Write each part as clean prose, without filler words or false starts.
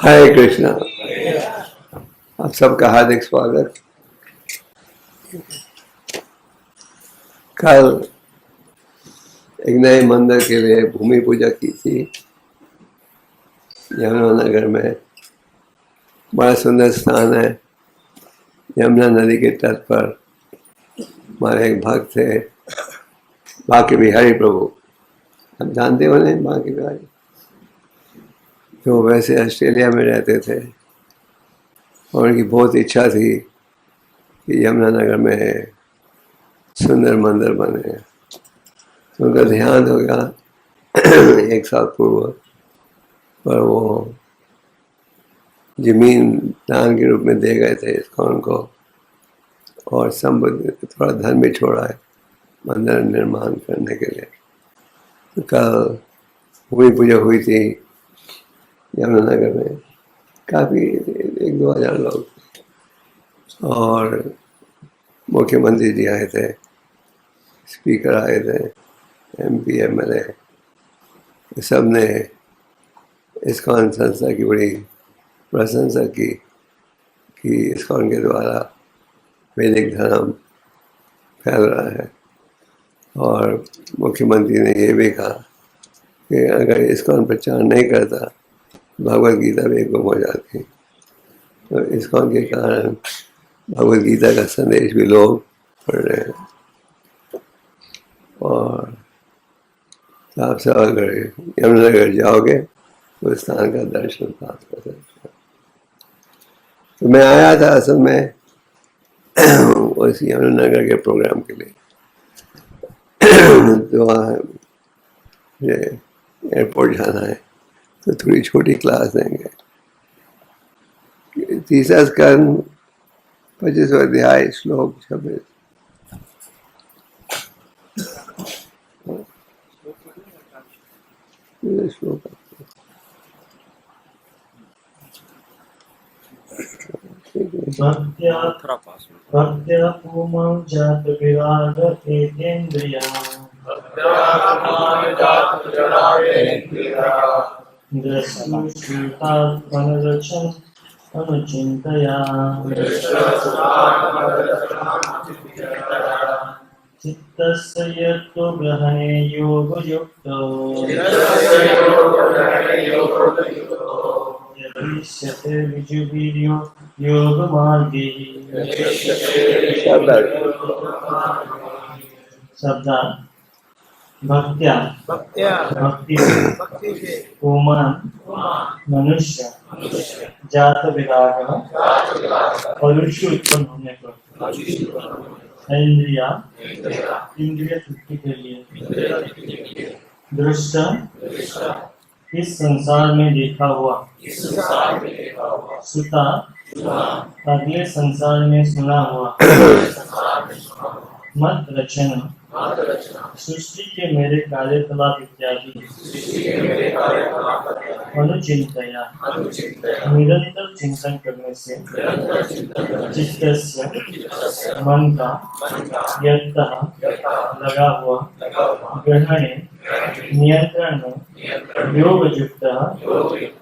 हरे कृष्णा। आप सबका हार्दिक स्वागत। कल एक नए मंदिर के लिए भूमि पूजा की थी यमुनानगर में। बड़ा सुंदर स्थान है, यमुना नदी के तट पर। हमारे एक भक्त थे बांके बिहारी प्रभु, आप जानते हो नहीं बांके बिहारी, तो वैसे ऑस्ट्रेलिया में रहते थे और उनकी बहुत इच्छा थी कि यमुनानगर में सुंदर मंदिर बने। तो उनका ध्यान हो गया एक साल पूर्व, पर वो जमीन दान के रूप में दे गए थे इस्कॉन को, और संबंध थोड़ा धन भी छोड़ा है मंदिर निर्माण करने के लिए। तो कल भूमि पूजा हुई थी यमुनानगर में, काफ़ी 1-2 हज़ार लोग, और मुख्यमंत्री जी आए थे, स्पीकर आए थे, MP MLA, सब ने इस्कॉन संस्था की बड़ी प्रशंसा की कि इस्कॉन के द्वारा वैदिक धर्म फैल रहा है। और मुख्यमंत्री ने ये भी कहा कि अगर इस्कॉन प्रचार नहीं करता भगवद गीता भी गुम हो जाती। तो इस्कॉन के कारण भगवद गीता का संदेश भी लोग पढ़ रहे हैं। और आप सब अगर यमुनानगर जाओगे तो स्थान का दर्शन प्राप्त कर सकते हो। तो मैं आया था असल में उस यमुनानगर के प्रोग्राम के लिए। तो वहाँ एयरपोर्ट जाना है, तो थोड़ी छोटी क्लास देंगे। तीसरा स्कंद 25वां अध्याय श्लोक 26। श्लोक भक्त्या पुमां जात विराग एतेन्द्रिया दृष्टुश्रुतात् मनरचन अनुचिन्तया चित्तस्य यतो ग्रहणे योगयुक्तो यदिष्यते विजुवीर्यो योगमार्गे। शब्द भक्त्या भक्ति से पुमान् मनुष्य जात विराग परुषि उत्पन्न होने पर इंद्रिया इंद्रिय तृप्ति के लिए दृष्टा इस संसार में देखा हुआ सुता अगले संसार में सुना हुआ मत रचना सृष्टि के मेरे कार्यकलाप इत्यादि अनुचिंतया निरंतर चिंतन करने से चित्तस्य मन का यत्तः लगा हुआ ग्रहणे नियंत्रण में योग युक्त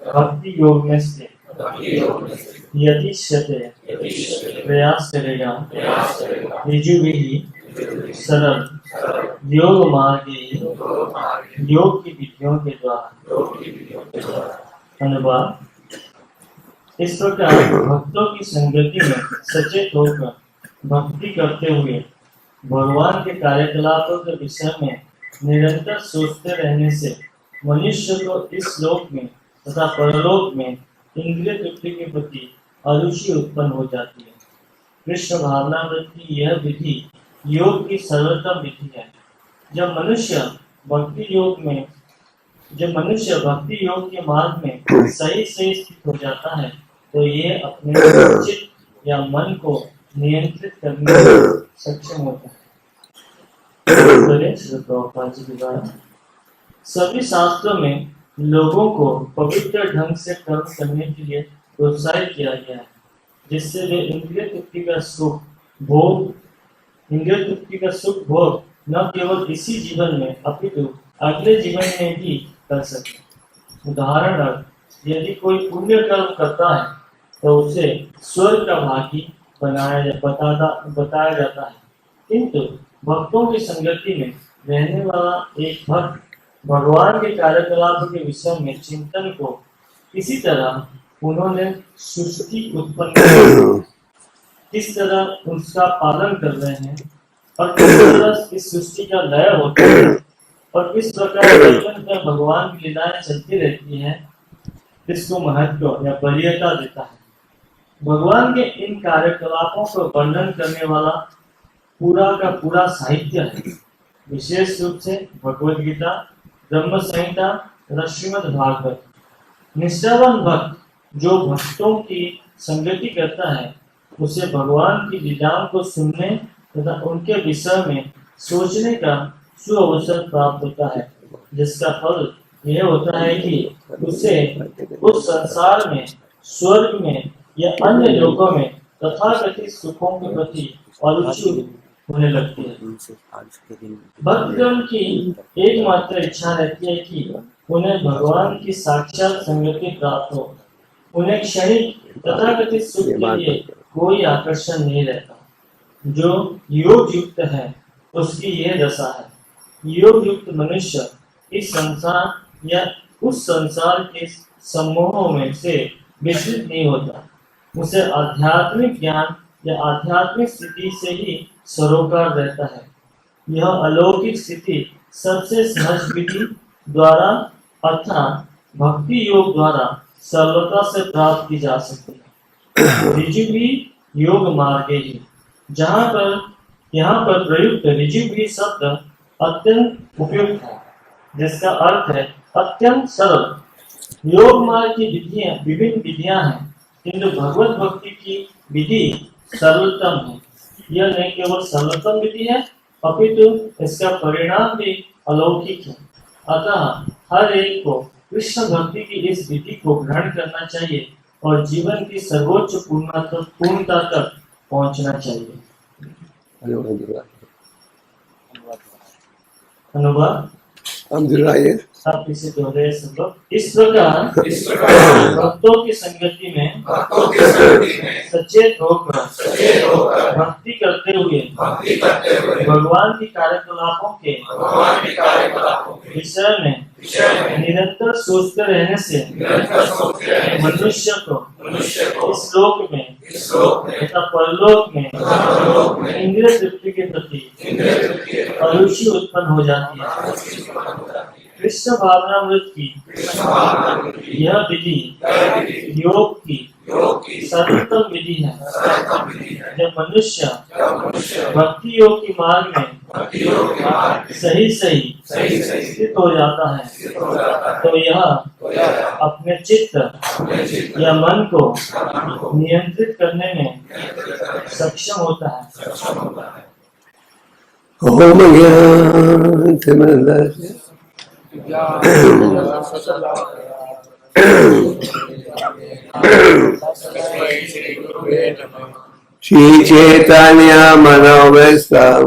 भक्ति योग में स्थित यदिष्यते प्रयास करेगा ऋजुभिः सरल योग मार्गे योग की विधियों के द्वारा। अनुवाद। इस प्रकार भक्तों की संगति में सचेत होकर भक्ति करते हुए भगवान के कार्यकलापों के विषय में निरंतर सोचते रहने से मनुष्य को इस लोक में तथा परलोक में इंद्रिय तृप्ति के प्रति अरुचि उत्पन्न हो जाती है। कृष्ण भावनामृत की यह विधि योग की सर्वोत्तम विधि है। जब मनुष्य भक्ति योग के मार्ग में सही स्थित हो जाता है तो ये अपने चित्त या मन को नियंत्रित करने में सक्षम होता है। सभी शास्त्रों में लोगों को पवित्र ढंग से कर्म करने के लिए प्रोत्साहित किया गया है, जिससे वे इंद्रिय तृप्ति का सुख भोग न केवल इसी जीवन में अपितु अगले जीवन में भी कर सके। उदाहरण यदि कोई पुण्य कर्म करता है तो उसे स्वर्ग का भागी बताया जाता है। किंतु भक्तों की संगति में रहने वाला एक भक्त भगवान के कार्यकलाप के विषय में चिंतन को किसी तरह उन्होंने सृष्टि उत्पन्न की, किस तरह उसका पालन कर रहे हैं और किस तरह इस सृष्टि का लय होता है और किस प्रकार जीवन में भगवान की लीलाएं चलती रहती हैं, इसको महत्व या वरीयता देता है। भगवान के इन कार्यकलापों को वर्णन करने वाला पूरा का पूरा साहित्य है, विशेष रूप से भगवद गीता, ब्रह्म संहिता तथा श्रीमद् भागवत। निष्ठावान भक्त जो भक्तों की संगति करता है उसे भगवान की लीलाओं को सुनने तथा उनके विषय में सोचने का सुअवसर प्राप्त होता है, जिसका फल यह होता है कि उसे उस संसार में, स्वर्ग में या अन्य लोकों में तथाकथित सुखों के प्रति अरुचि होने लगती है। भक्तगण की एकमात्र इच्छा रहती है कि उन्हें भगवान की साक्षात संगति प्राप्त हो। उन्हें क्षणिक तथाकथित सुख के लिए कोई आकर्षण नहीं रहता। जो योग युक्त है उसकी यह दशा है। योग युक्त मनुष्य इस संसार या उस संसार के समूहों में से विचलित नहीं होता। उसे आध्यात्मिक ज्ञान या आध्यात्मिक स्थिति से ही सरोकार रहता है। यह अलौकिक स्थिति सबसे सहज विधि द्वारा अर्थात भक्ति योग द्वारा सरलता से प्राप्त की जा सकती है। ऋजु भी योग मार्गे ही, यहाँ पर प्रयुक्त ऋजु भी शब्द अत्यंत उपयुक्त है, जिसका अर्थ है अत्यंत सरल। योग मार्ग की विधियां विभिन्न विधियां हैं, किंतु भगवत भक्ति की विधि सरलतम है। यह नहीं केवल सरलतम विधि है अपितु इसका परिणाम भी अलौकिक है। अतः हर एक को कृष्ण भक्ति की इस विधि को ग्रहण करना चाहिए और जीवन की सर्वोच्च पूर्णता तक पहुंचना चाहिए। अनुभव हम जुड़ाइए। आप इसे दोहराइए सब लोग। इस प्रकार भक्तों की संगति में सचेत होकर भक्ति करते हुए भगवान की कार्यकलापों के विषय में निरंतर सोचते रहने से मनुष्य को इस लोक में तथा परलोक में इंद्रिय तृप्ति के प्रति अरुचि उत्पन्न हो जाती है। कृष्ण भावनामृत की यह विधि योग की सर्वोत्तम विधि है। जब मनुष्य भक्ति योग की मार्ग में सही स्थित हो जाता है तो यह अपने चित्त या मन को नियंत्रित करने में सक्षम होता है। ओम ज्ञान श्री चैतन्य मनोवेशम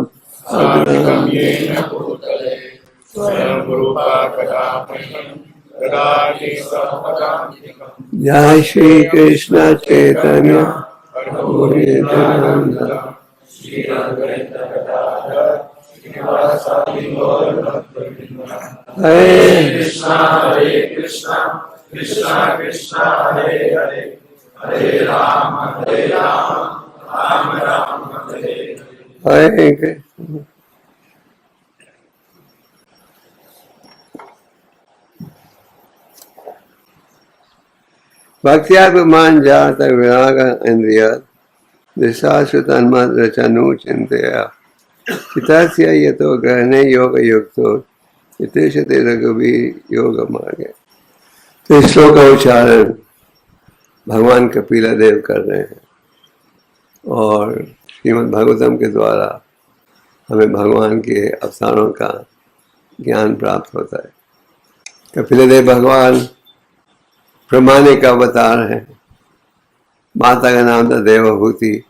जय श्री कृष्ण चैतन्य हरे कृष्णा कृष्णा कृष्णा हरे हरे हरे राम राम राम हरे हरे कृष्ण। भक्त्याभिमान जात विराग इंद्रिय दिशाश्रुतन्मद रचनु चिंतया चितस्य यतो गहने योग युक्तो इतिशते रघुवीर योग मार्गे। तो इस श्लोक का उच्चारण भगवान कपिला देव कर रहे हैं और श्रीमद् भागवतम के द्वारा हमें भगवान के अवतारों का ज्ञान प्राप्त होता है। कपिला देव भगवान ब्रह्माने का अवतार है। माता का नाम था देवहूति।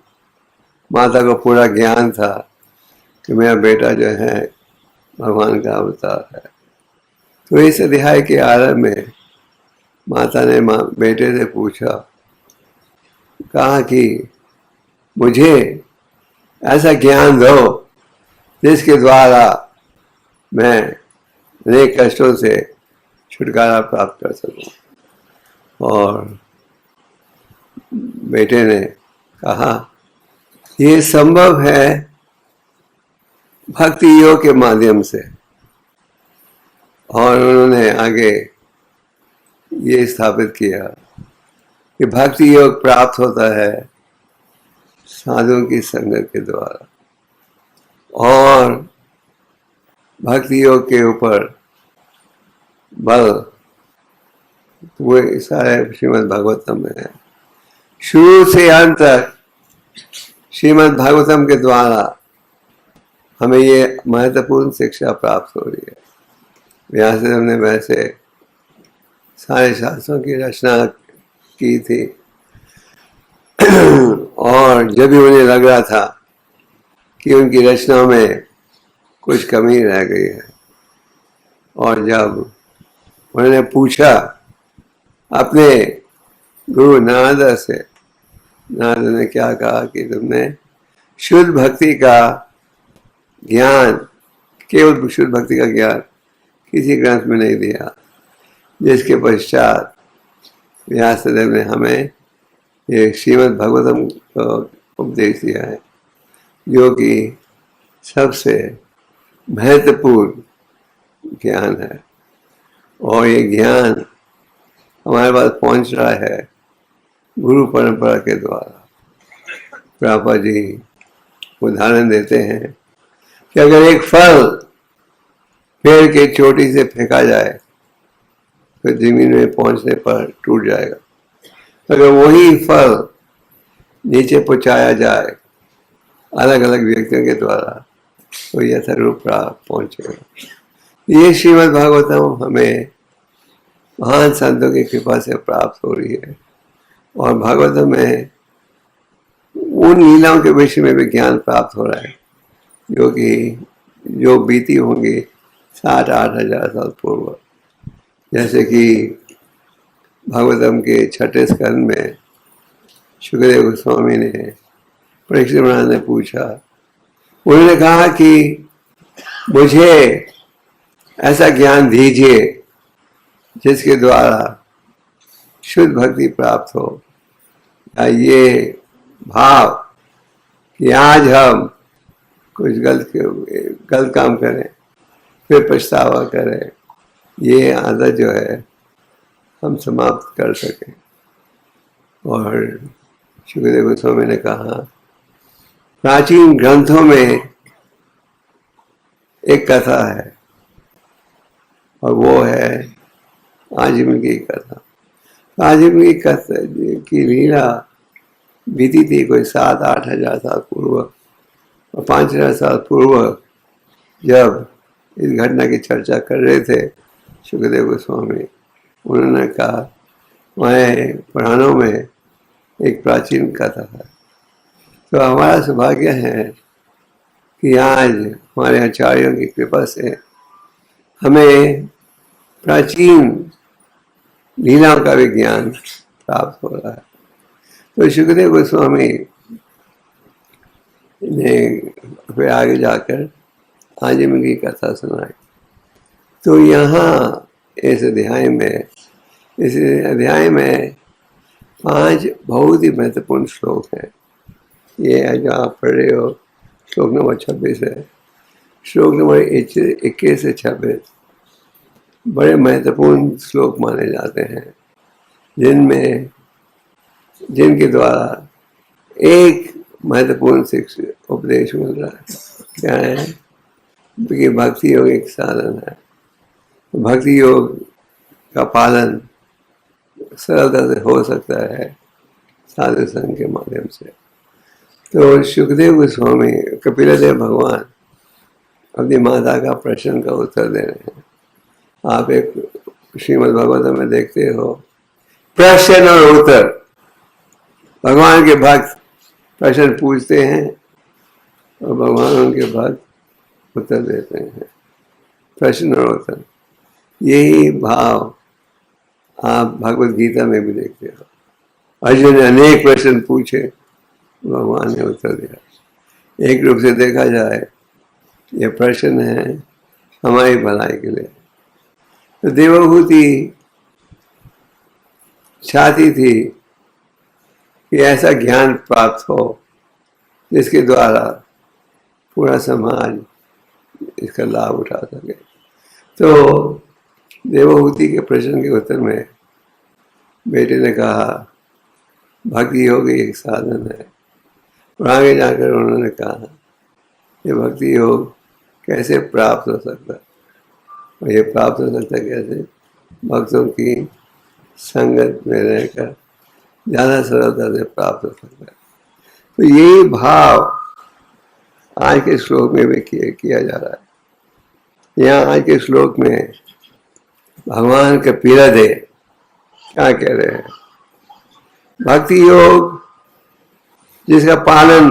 माता को पूरा ज्ञान था कि मेरा बेटा जो है भगवान का अवतार है। तो इस अध्याय के आरंभ में माता ने बेटे से पूछा, कहा कि मुझे ऐसा ज्ञान दो जिसके द्वारा मैं अनेक कष्टों से छुटकारा प्राप्त कर सकूं। और बेटे ने कहा, ये संभव है भक्ति योग के माध्यम से। और उन्होंने आगे ये स्थापित किया कि भक्ति योग प्राप्त होता है साधुओं की संगत के द्वारा, और भक्ति योग के ऊपर बल वो सारे श्रीमद् भागवतम में है। शुरू से अंत तक श्रीमद् भागवतम के द्वारा हमें ये महत्वपूर्ण शिक्षा प्राप्त हो रही है। व्यासदेव ने वैसे सारे शास्त्रों की रचना की थी, और जब भी उन्हें लग रहा था कि उनकी रचना में कुछ कमी रह गई है, और जब उन्होंने पूछा अपने गुरु नारद से, नारद ने क्या कहा कि तुमने शुद्ध भक्ति का ज्ञान, केवल शुद्ध भक्ति का ज्ञान किसी ग्रंथ में नहीं दिया। जिसके पश्चात व्यासदेव ने हमें ये श्रीमद् भागवतम को उपदेश दिया है, जो कि सबसे महत्वपूर्ण ज्ञान है। और ये ज्ञान हमारे पास पहुंच रहा है गुरु परंपरा के द्वारा। प्रभुपाद जी उदाहरण देते हैं कि अगर एक फल पेड़ के चोटी से फेंका जाए तो जमीन में पहुंचने पर टूट जाएगा। अगर वही फल नीचे पहुंचाया जाए अलग अलग व्यक्तियों के द्वारा तो यथारूप पहुंचेगा। ये श्रीमद् भागवतम हमें महान संतों की कृपा से प्राप्त हो रही है, और भागवतम में उन लीलाओं के विषय में भी ज्ञान प्राप्त हो रहा है जो बीती होंगी 7-8 हजार साल पूर्व। जैसे कि भागवतम के 6ठे स्कंद में शुकदेव गोस्वामी ने परीक्षित महाराज ने पूछा, उन्होंने कहा कि मुझे ऐसा ज्ञान दीजिए जिसके द्वारा शुद्ध भक्ति प्राप्त हो। या ये भाव कि आज हम कुछ गलत काम करें फिर पछतावा करें, ये आदत जो है हम समाप्त कर सकें। और शुकदेव गोस्वामी ने कहा, प्राचीन ग्रंथों में एक कथा है, और वो है आजीवन की कथा। आजीवन की कथा की लीला बीती थी कोई 7-8 हजार साल पूर्व, और 5 हजार साल पूर्व जब इस घटना की चर्चा कर रहे थे शुकदेव गोस्वामी, उन्होंने कहा वहाँ पुराणों में एक प्राचीन कथा है। तो हमारा सौभाग्य है कि आज हमारे आचार्यों की कृपा से हमें प्राचीन लीलाओं का भी ज्ञान प्राप्त हो रहा है। तो शुकदेव गोस्वामी ने फिर आगे जाकर आजीवन की कथा सुनाई। तो यहाँ इस अध्याय में 5 बहुत ही महत्वपूर्ण श्लोक हैं। ये जो आप पढ़ रहे हो श्लोक नंबर 26 है। श्लोक नंबर 21 से 26 बड़े महत्वपूर्ण श्लोक माने जाते हैं, जिनके द्वारा एक महत्वपूर्ण शिक्षा उपदेश मिल रहा है। क्या है कि भक्ति योग एक साधन है। भक्ति योग का पालन सरलता से हो सकता है साधु संघ के माध्यम से। तो शुकदेव गोस्वामी कपिलदेव भगवान अपनी माता का प्रश्न का उत्तर दे रहे हैं। आप एक श्रीमद् भागवतम में देखते हो प्रश्न और उत्तर। भगवान के भक्त प्रश्न पूछते हैं और भगवान उनके भक्त उत्तर देते हैं। प्रश्न और उत्तर, यही भाव आप भगवत गीता में भी देखते हो, अर्जुन ने अनेक प्रश्न पूछे, भगवान ने उत्तर दिया। एक रूप से देखा जाए ये प्रश्न है हमारी भलाई के लिए। तो देवहूति चाहती थी कि ऐसा ज्ञान प्राप्त हो जिसके द्वारा पूरा समाज इसका लाभ उठा सके। तो देवहूति के प्रश्न के उत्तर में बेटे ने कहा भक्ति योग एक साधन है, और आगे जाकर उन्होंने कहा ये भक्ति योग कैसे प्राप्त हो सकता है, और ये प्राप्त हो सकता है कैसे, भक्तों की संगत में रहकर ज़्यादा सरलता से प्राप्त हो सकता है। तो यही भाव आज के श्लोक में भी किया जा रहा है। यहाँ आज के श्लोक में भगवान कपिलदेव क्या कह रहे हैं, भक्ति योग जिसका पालन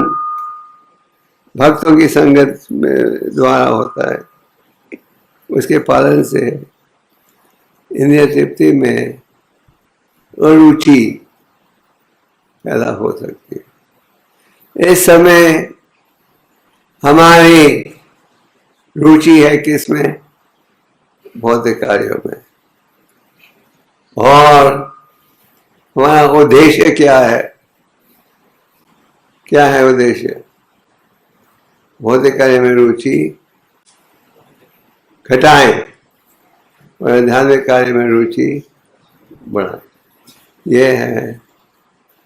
भक्तों की संगत में द्वारा होता है, उसके पालन से इंद्रिय तृप्ति में अरुचि पैदा हो सकती है। इस समय हमारी रुचि है किसमें, भौतिक कार्यों में, और हमारा उद्देश्य क्या है, क्या है उद्देश्य, भौतिक कार्य में रुचि घटाएं और आध्यात्मिक कार्य में रुचि बढ़ाएं। यह है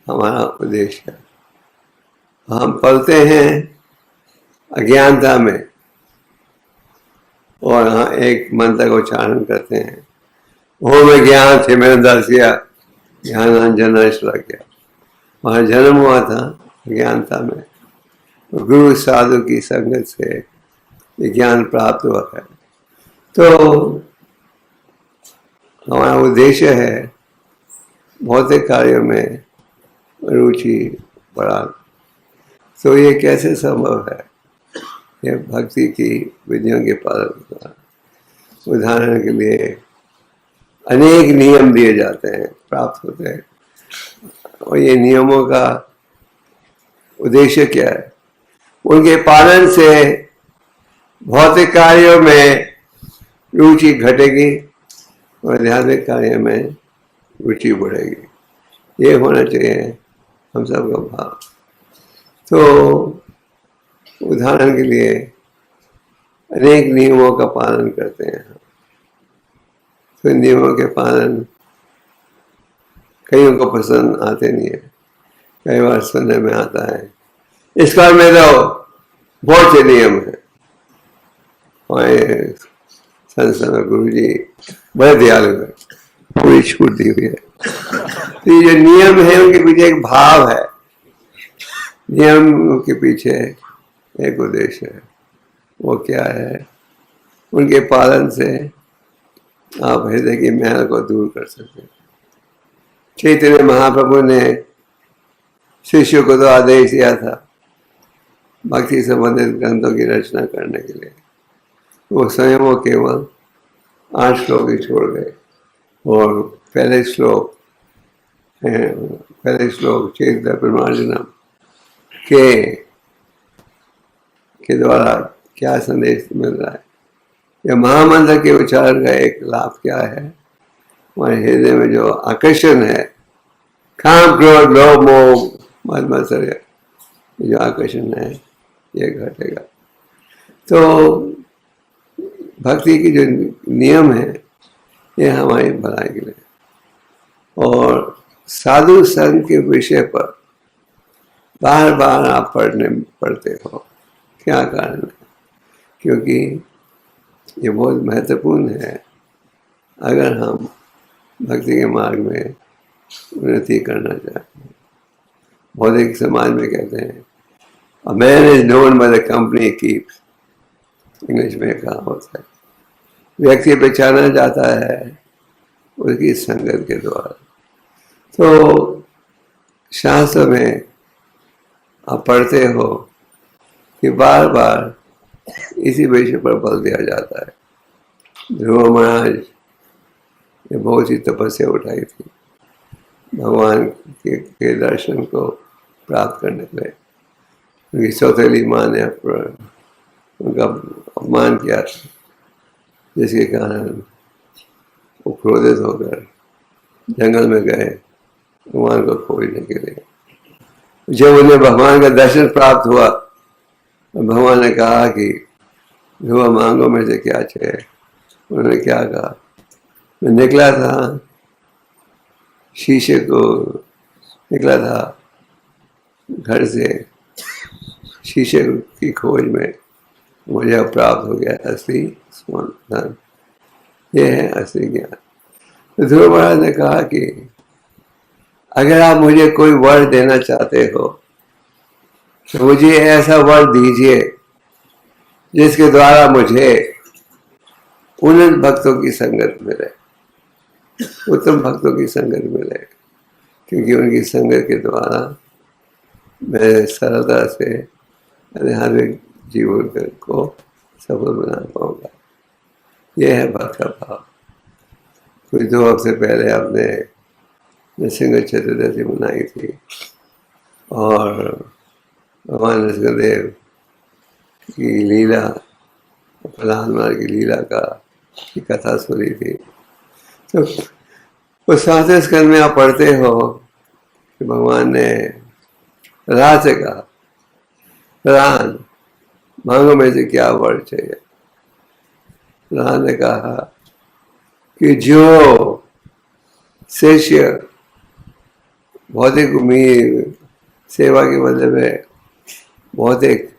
हमारा उद्देश्य। हम पलते हैं अज्ञानता में और यहाँ एक मंत्र का उच्चारण करते हैं, ओम ज्ञान से मैंने दर्श किया ज्ञानांजन गया। वहाँ जन्म हुआ था अज्ञानता में, गुरु साधु की संगत से ये ज्ञान प्राप्त हुआ है। तो हमारा उद्देश्य है भौतिक कार्यों में रुचि बढ़ा। तो ये कैसे संभव है, ये भक्ति की विधियों के पालन द्वारा। उदाहरण के लिए अनेक नियम दिए जाते हैं, प्राप्त होते हैं, और ये नियमों का उद्देश्य क्या है, उनके पालन से भौतिक कार्यों में रुचि घटेगी और आध्यात्मिक कार्य में रुचि बढ़ेगी। ये होना चाहिए हम सबका भाव। तो उदाहरण के लिए अनेक नियमों का पालन करते हैं, तो नियमों के पालन कईयों को पसंद आते नहीं है। कई बार सुनने में आता है इस कार में रहो, बहुत से नियम है। हमारे संस्थान गुरु जी बड़े दयालु है, पूरी छूट दी हुई है। तो ये नियम है उनके पीछे एक भाव है, नियम के पीछे एक उद्देश्य है। वो क्या है, उनके पालन से आप हृदय की मैल को दूर कर सकते हैं। चैतन्य महाप्रभु ने शिष्यों को तो आदेश दिया था भक्ति संबंधित ग्रंथों की रचना करने के लिए, वो स्वयं वो केवल 8 श्लोक ही छोड़ गए। और पहले श्लोक चैतन्य प्रमार्जनम के द्वारा क्या संदेश मिल रहा है, यह महामंत्र के उच्चारण का एक लाभ क्या है, हमारे हृदय में जो आकर्षण है, काम क्रोध लोभ मोह मद मत्सर्य, जो आकर्षण है ये घटेगा। तो भक्ति की जो नियम है ये हमारी भलाई के लिए। और साधु संघ के विषय पर बार बार आप पढ़ते हो, क्या कारण है, क्योंकि ये बहुत महत्वपूर्ण है अगर हम भक्ति के मार्ग में उन्नति करना चाहते हैं। भौतिक समाज में कहते हैं a man is known by the company he keeps, English में कहा होता है, व्यक्ति पहचाना जाता है उसकी संगत के द्वारा। तो शास्त्र में आप पढ़ते हो कि बार बार इसी विषय पर बल दिया जाता है। ध्रुव महाराज ये बहुत ही तपस्या उठाई थी भगवान के दर्शन को प्राप्त करने के लिए। उनकी सौतेली माँ ने उनका अपमान किया था, जिसके कारण वो क्रोधित होकर जंगल में गए भगवान को खोजने के लिए। जब उन्हें भगवान का दर्शन प्राप्त हुआ, भगवान ने कहा कि जो मांगो में से क्या चाहिए। उन्होंने क्या कहा, मैं निकला था शीशे को, निकला था घर से शीशे की खोज में, मुझे प्राप्त हो गया असली धन। ये है असली ज्ञान। तो ध्रुव महाराज ने कहा कि अगर आप मुझे कोई वर देना चाहते हो तो मुझे ऐसा वर दीजिए जिसके द्वारा मुझे उन भक्तों की संगत मिले, उत्तम भक्तों की संगत मिले, क्योंकि उनकी संगत के द्वारा मैं सरलता से आध्यात्मिक जीवन को सफल बना पाऊंगा। यह है भक्त का भाव। कुछ 2 हफ्ते पहले आपने नृसिंह चतुर्दशी मनाई थी और भगवान नृसिंहदेव की लीला, प्रहलाद की लीला की कथा सुनी थी। तो उस 7वें स्कंद में आप पढ़ते हो कि भगवान ने प्रहलाद से कहा, प्रहलाद मांगो में से क्या वर चाहिए। प्रहलाद ने कहा कि जो शिष्य भौतिक उम्मीद सेवा के बदले में भौतिक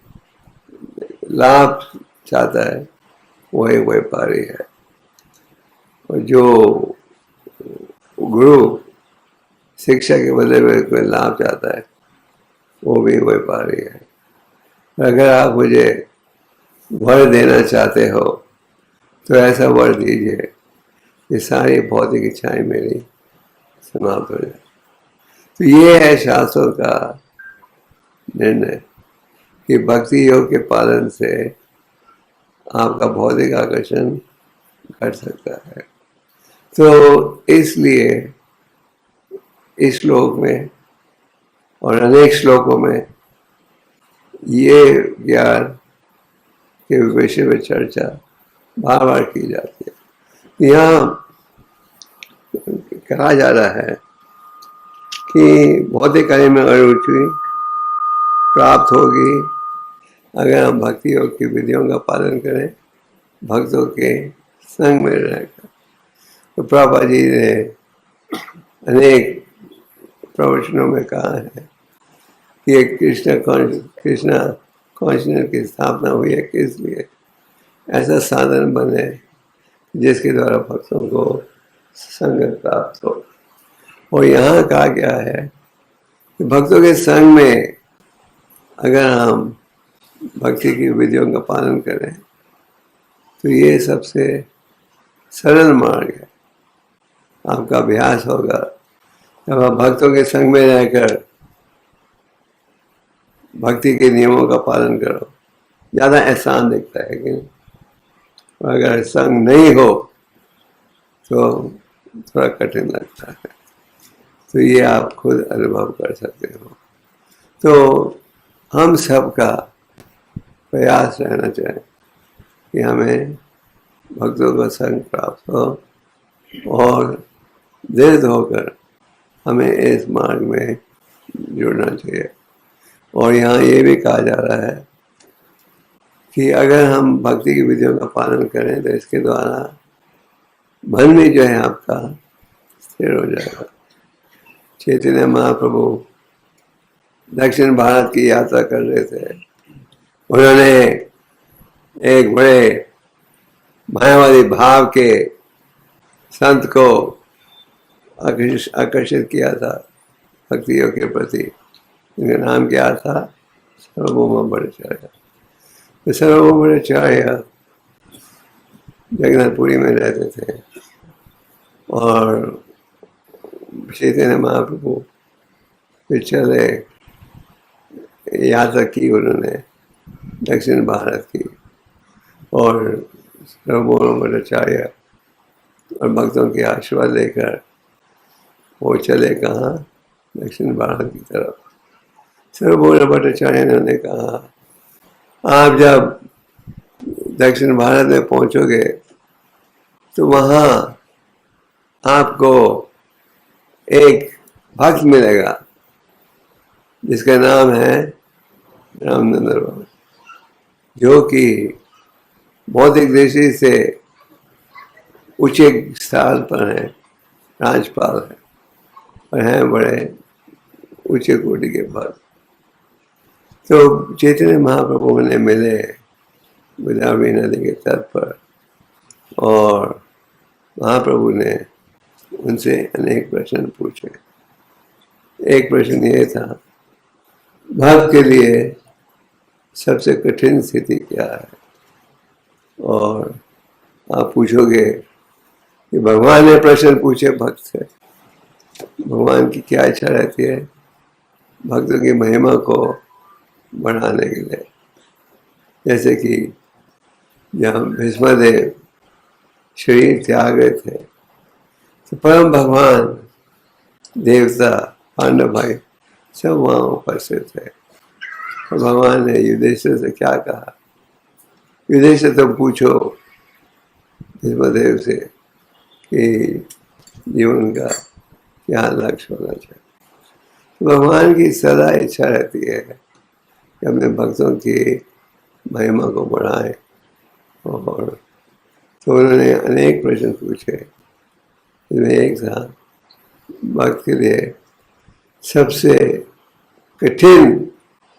लाभ चाहता है वही व्यापारी है, और जो गुरु शिक्षा के बदले में कोई लाभ चाहता है वो भी व्यापारी है। अगर आप मुझे वर देना चाहते हो तो ऐसा वर दीजिए कि सारी भौतिक इच्छाएं मेरी समाप्त हो जाए। तो ये है शास्त्रों का निर्णय कि भक्ति योग के पालन से आपका भौतिक आकर्षण घट सकता है। तो इसलिए इस श्लोक में और अनेक श्लोकों में ये ज्ञान के विषय में चर्चा बार बार की जाती है। यहाँ कहा जा रहा है कि भौतिक कार्य में अरुचि प्राप्त होगी अगर हम भक्ति योग की विधियों का पालन करें, भक्तों के संग में रहकर। तो प्रभुपाद जी ने अनेक प्रवचनों में कहा है कि कृष्णा कॉन्शियस की स्थापना हुई है किस लिए, ऐसा साधन बने जिसके द्वारा भक्तों को संगत प्राप्त हो। और यहाँ कहा गया है कि भक्तों के संग में अगर हम भक्ति की विधियों का पालन करें तो ये सबसे सरल मार्ग है। आपका अभ्यास होगा जब आप भक्तों के संग में रहकर भक्ति के नियमों का पालन करो, ज़्यादा आसान दिखता है कि अगर संग नहीं हो तो थोड़ा कठिन लगता है। तो ये आप खुद अनुभव कर सकते हो। तो हम सबका प्रयास रहना चाहिए कि हमें भक्तों का संग प्राप्त हो और दृढ़ होकर हमें इस मार्ग में जुड़ना चाहिए। और यहाँ ये भी कहा जा रहा है कि अगर हम भक्ति की विधियों का पालन करें तो इसके द्वारा मन में जो है आपका स्थिर हो जाएगा। चैतन्य महाप्रभु दक्षिण भारत की यात्रा कर रहे थे। उन्होंने एक बड़े मायावादी भाव के संत को आकर्षित किया था भक्ति योग के प्रति। उनका नाम क्या था? सार्वभौम भट्टाचार्य। तो सार्वभौम भट्टाचार्य जगन्नाथपुरी में रहते थे और चैतन्य महाप्रभु फिर चले यात्रा की उन्होंने दक्षिण भारत की। और सार्वभौम भट्टाचार्य और भक्तों के आशीर्वाद लेकर वो चले कहाँ, दक्षिण भारत की तरफ। सर्वभूत भट्टाचार्य ने कहा, आप जब दक्षिण भारत में पहुंचोगे तो वहाँ आपको एक भक्त मिलेगा जिसका नाम है रामचंद्र बाबा, जो कि बौद्धिक दृष्टि से ऊंचे स्थान पर है, राजपाल है और हैं बड़े ऊंचे कोटि के भक्त। तो चैतन्य महाप्रभु ने मिले गोदावरी नदी के तट पर और महाप्रभु ने उनसे अनेक प्रश्न पूछे। एक प्रश्न ये था, भक्त के लिए सबसे कठिन स्थिति क्या है? और आप पूछोगे कि भगवान ने प्रश्न पूछे भक्त से, भगवान की क्या इच्छा रहती है? भक्तों की महिमा को बढ़ाने के लिए। जैसे कि जब भीष्मदेव शरीर त्याग रहे थे तो परम भगवान, देवता, पांडव भाई सब वहाँ उपस्थित थे। तो भगवान ने युधिष्ठिर से क्या कहा, युधिष्ठिर तुम पूछो भीष्मदेव से कि जीवन का क्या लक्ष्य होना चाहिए। तो भगवान की सदा इच्छा रहती है कि अपने भक्तों की महिमा को बढ़ाए। और तो उन्होंने अनेक प्रश्न पूछे, इसमें एक था, भक्त के लिए सबसे कठिन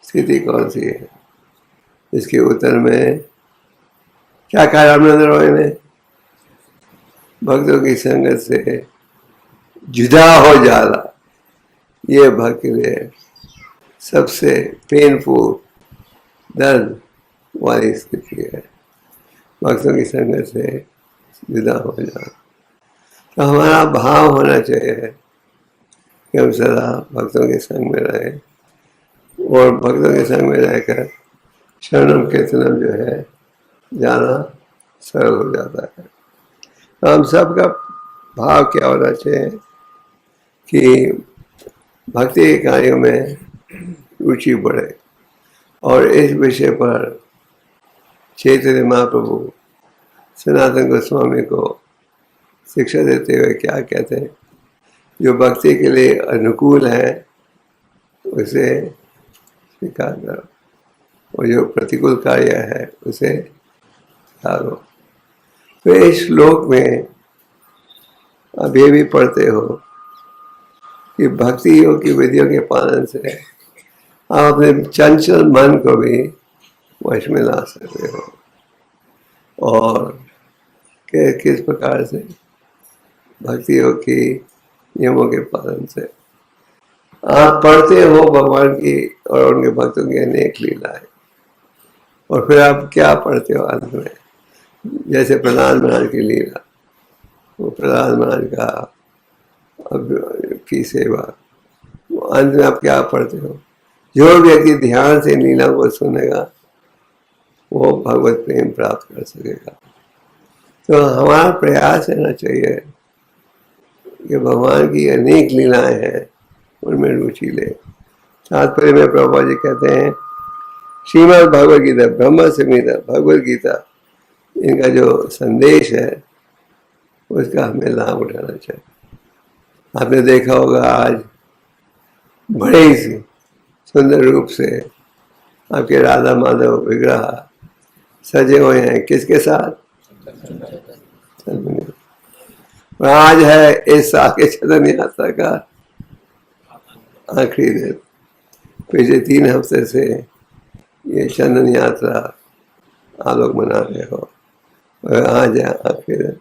स्थिति कौन सी है? इसके उत्तर में क्या कहा रामचंद्र रॉय ने, भक्तों की संगत से जुदा हो जाना, ये भक्त के लिए सबसे पेनफुल, दर्द वाली स्थिति है, भक्तों की संगत से जुदा हो जाना। तो हमारा भाव होना चाहिए कि हम सदा भक्तों के संग में रहे और भक्तों के संग में रहकर शरणम कीर्तनम जो है जाना सरल हो जाता है। तो हम सबका भाव क्या होना चाहिए कि भक्ति के कार्यों में रुचि बढ़े। और इस विषय पर चैतन्य महाप्रभु सनातन गोस्वामी को शिक्षा देते हुए क्या कहते हैं, जो भक्ति के लिए अनुकूल है उसे स्वीकार करो और जो प्रतिकूल कार्य है उसे त्यागो। तो इस श्लोक में आप ये भी पढ़ते हो कि भक्ति योग की विधियों के पालन से आप अपने चंचल मन को भी वश में ला सकते हो। और किस प्रकार से? भक्ति योग की नियमों के पालन से। आप पढ़ते हो भगवान की और उनके भक्तों की अनेक लीलाएं, और फिर आप क्या पढ़ते हो अंत में? जैसे प्रहलाद महाराज की लीला, वो प्रहलाद महाराज का की सेवा, वो अंत में आप क्या पढ़ते हो? जो व्यक्ति ध्यान से लीला को सुनेगा वो भगवत प्रेम प्राप्त कर सकेगा। तो हमारा प्रयास रहना चाहिए कि भगवान की अनेक लीलाएं हैं उनमें रुचि ले। तात्पर्य में प्रभुपाद जी कहते हैं, श्रीमद् भगवद गीता, ब्रह्म संहिता, भगवद गीता, इनका जो संदेश है उसका हमें लाभ उठाना चाहिए। आपने देखा होगा आज बड़े ही सुंदर रूप से आपके राधा माधव विग्रह सजे हुए हैं, किसके साथ? और आज है इस साल के चैतन्य यात्रा का आखिरी दिन। पिछले 3 हफ्ते से ये चंदन यात्रा आप लोग मना रहे हो और आज है आखिरी दिन।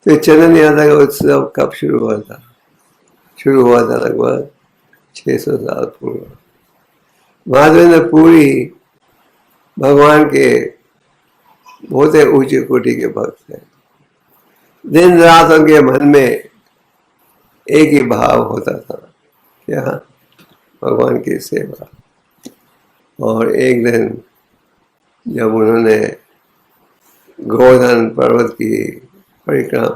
तो चंदन यात्रा का उत्सव कब शुरू हुआ था? शुरू हुआ था लगभग 600 साल पूर्व। माधवेंद्र पुरी भगवान के बहुत ही ऊंचे कोटि के भक्त हैं। दिन रात उनके मन में एक ही भाव होता था, क्या? भगवान की सेवा। और एक दिन जब उन्होंने गोवर्धन पर्वत की परिक्रमा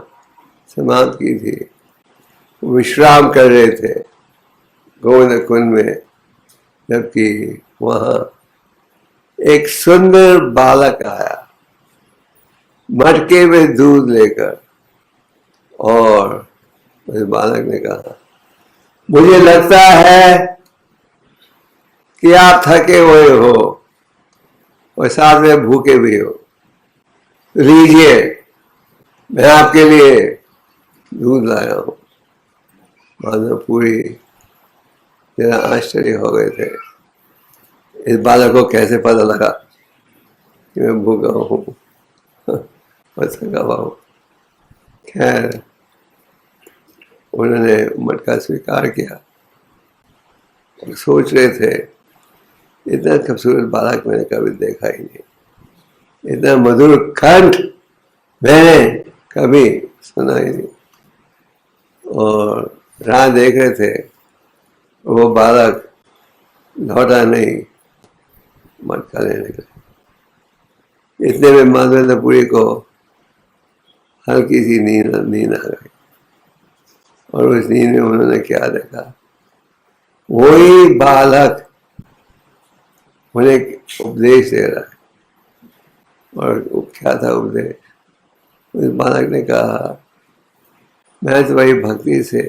समाप्त की थी, विश्राम कर रहे थे गोविंद कुंड में, जबकि वहां एक सुंदर बालक आया मटके में दूध लेकर, और उस बालक ने कहा, मुझे लगता है कि आप थके हुए हो और साथ में भूखे भी हो, लीजिए मैं आपके लिए दूध लाया हूं। माधव पूरी जरा आश्चर्य हो गए थे, इस बालक को कैसे पता लगा कि मैं भूखा हूं और थका हुआ हूं। खैर उन्होंने मटका स्वीकार किया। सोच रहे थे, इतना खूबसूरत बालक मैंने कभी देखा ही नहीं, इतना मधुर कंठ मैंने कभी सुना ही नहीं। और राह देख रहे थे, वो बालक लौटा नहीं मटका लेने के लिए। इतने में माधवेंद्रपुरी को हल्की सी नींद आ गई, और उस नींद में उन्होंने क्या देखा, वही बालक उन्हें उपदेश दे रहा है। और क्या था उपदेश? उस बालक ने कहा, मैं तुम्हारी भक्ति से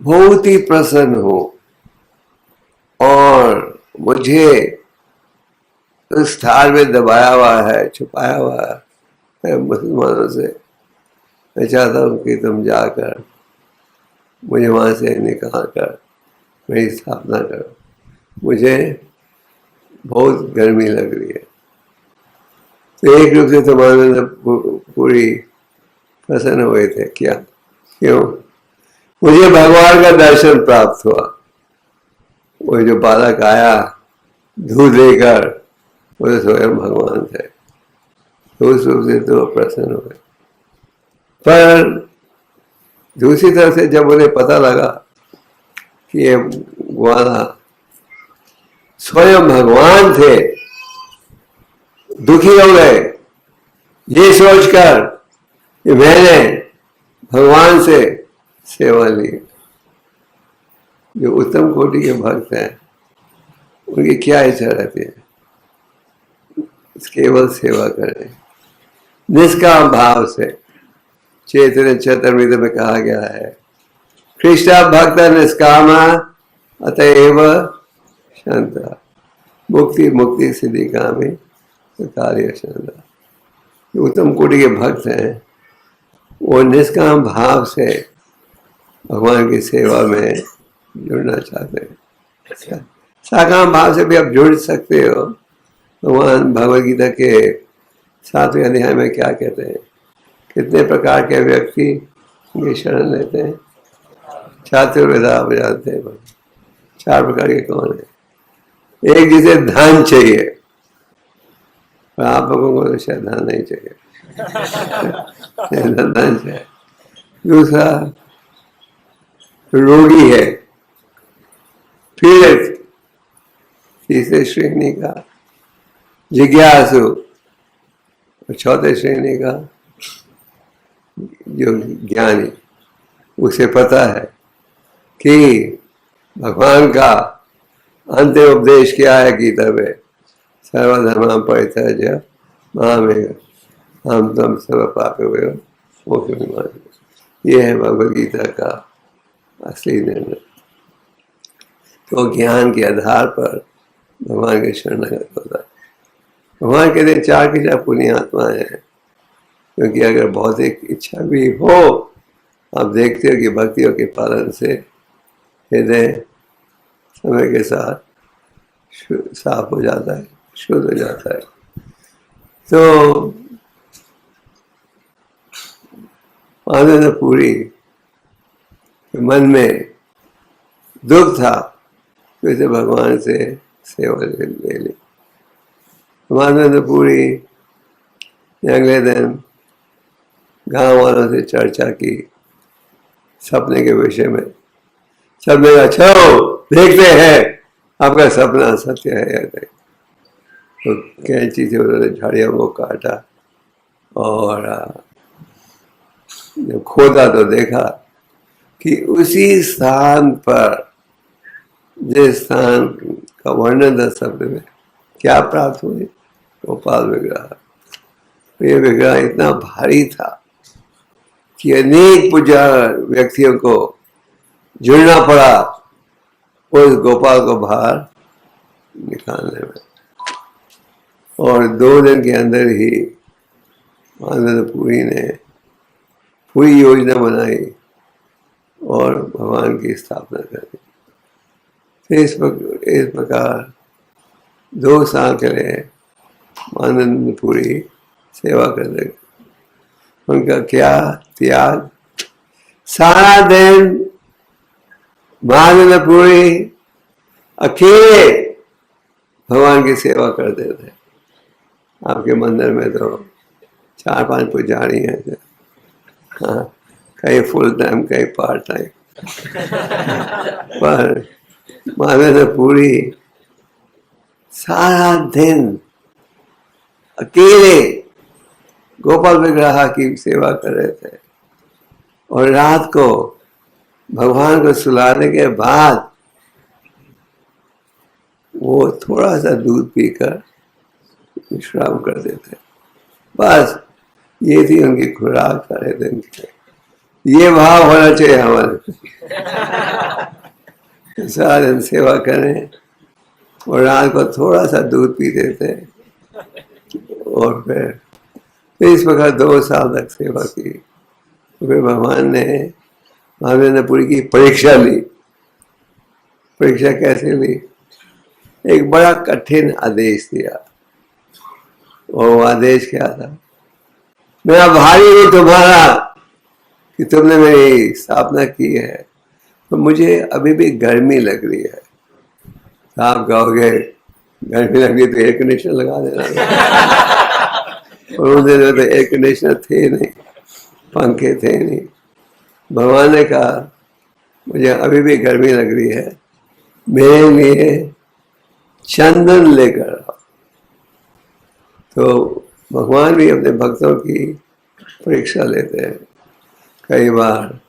बहुत ही प्रसन्न हूं, और मुझे उस स्थान में दबाया हुआ है, छुपाया हुआ है मुसलमानों से। मैं चाहता हूं कि तुम जाकर मुझे वहां से निकाल कर मेरी स्थापना करो, मुझे बहुत गर्मी लग रही है। तो एक रूप से तुम्हारे पूरी प्रसन्न हुए थे। क्या? क्यों? मुझे भगवान का दर्शन प्राप्त हुआ। वो जो बालक आया दूध लेकर, वो स्वयं भगवान थे। तो उस रूप से तो प्रसन्न हुए। पर दूसरी तरफ से जब उन्हें पता लगा कि ये ग्वाला स्वयं भगवान थे, दुखी हो गए, ये सोचकर कि मैंने भगवान से सेवा ली। जो उत्तम कोटि के भक्त हैं, उनकी क्या इच्छा रहती है? केवल सेवा करें, निष्काम भाव से। चैतन्य चतुर्वेद में कहा गया है, कृष्ण भक्त निष्कामा अतएव शांता, मुक्ति मुक्ति सिद्धि कामी कार्य शांता। उत्तम कोटि के भक्त हैं, वो निष्काम भाव से भगवान की सेवा में जुड़ना चाहते हैं। साकाम भाव से भी आप जुड़ सकते हो। भगवान भगवद गीता के 7वें अध्याय में क्या कहते हैं? कितने प्रकार के व्यक्ति उनकी शरण लेते हैं? चातुर्वेदा आप जानते हैं। 4 प्रकार के कौन है? एक, जिसे धन चाहिए, पर आप लोगों को तो शायद धन नहीं चाहिए धन चाहिए। दूसरा, रोगी है। फिर तीसरे श्रेणी का जिज्ञासु, और चौथे श्रेणी का जो ज्ञानी, उसे पता है कि भगवान का अंतिम उपदेश क्या है गीता में, सर्वधर्मान् परित्यज्य मामेव अहं त्वं सर्वपापेभ्यो मोक्षयिष्यामि। ये है भगवद गीता का असली निर्णय। तो ज्ञान के आधार पर भगवान के शरणागत होता है। भगवान कहते हैं 4 की 4 पुण्यात्माएं हैं, क्योंकि अगर भौतिक इच्छा भी हो, आप देखते हो कि भक्तियों के पालन से हृदय समय के साथ साफ हो जाता है, शुद्ध हो जाता है। तो माधवेंद्रपुरी मन में दुख था, तो इसे भगवान से सेवा ले ली। माधवेंद्रपुरी ने अगले दिन गांव वालों से चर्चा की सपने के विषय में। सबने अच्छा देखते हैं आपका सपना सत्य है या नहीं। तो कैंची से उन्होंने झाड़ियों को काटा और जब खोदा तो देखा कि उसी स्थान पर, जिस स्थान का वर्णन था शब्द में, क्या प्राप्त हुई? गोपाल विग्रह। ये विग्रह इतना भारी था कि अनेक पूजा व्यक्तियों को जुड़ना पड़ा उस गोपाल को बाहर निकालने में। और 2 दिन के अंदर ही आनंदपुरी ने पूरी योजना बनाई और भगवान की स्थापना कर दी। इस प्रकार 2 साल के लिए आनंदपुरी सेवा करने, उनका क्या त्याग! सारा दिन आनंदपुरी अकेले भगवान की सेवा करते थे। आपके मंदिर में तो 4-5 पुजारी हैं, हाँ, कई फुल टाइम, कई पार्ट टाइम, पर आनंदपुरी सारा दिन अकेले गोपाल विग्रह की सेवा कर रहे थे। और रात को भगवान को सुलाने के बाद वो थोड़ा सा दूध पीकर विश्राम करते थे। बस ये थी उनकी खुराक सारे दिन की। ये भाव होना चाहिए हमारे। सारा दिन सेवा करें और रात को थोड़ा सा दूध पीते थे। और फिर इस प्रकार 2 साल तक सेवा की। फिर भगवान ने आनंदपुरी की परीक्षा ली। परीक्षा कैसे ली? एक बड़ा कठिन आदेश दिया। और वो आदेश क्या था? मेरा भारी हूं तुम्हारा कि तुमने मेरी स्थापना की है, तो मुझे अभी भी गर्मी लग रही है। आप कहोगे गर्मी लग रही तो एयर कंडीशनर लगा देना। और उस दिन में तो एयर कंडीशनर थे नहीं, पंखे थे नहीं। भगवान ने कहा मुझे अभी भी गर्मी लग रही है, मेरे लिए चंदन लेकर आओ। तो भगवान भी अपने भक्तों की परीक्षा लेते हैं। कई बार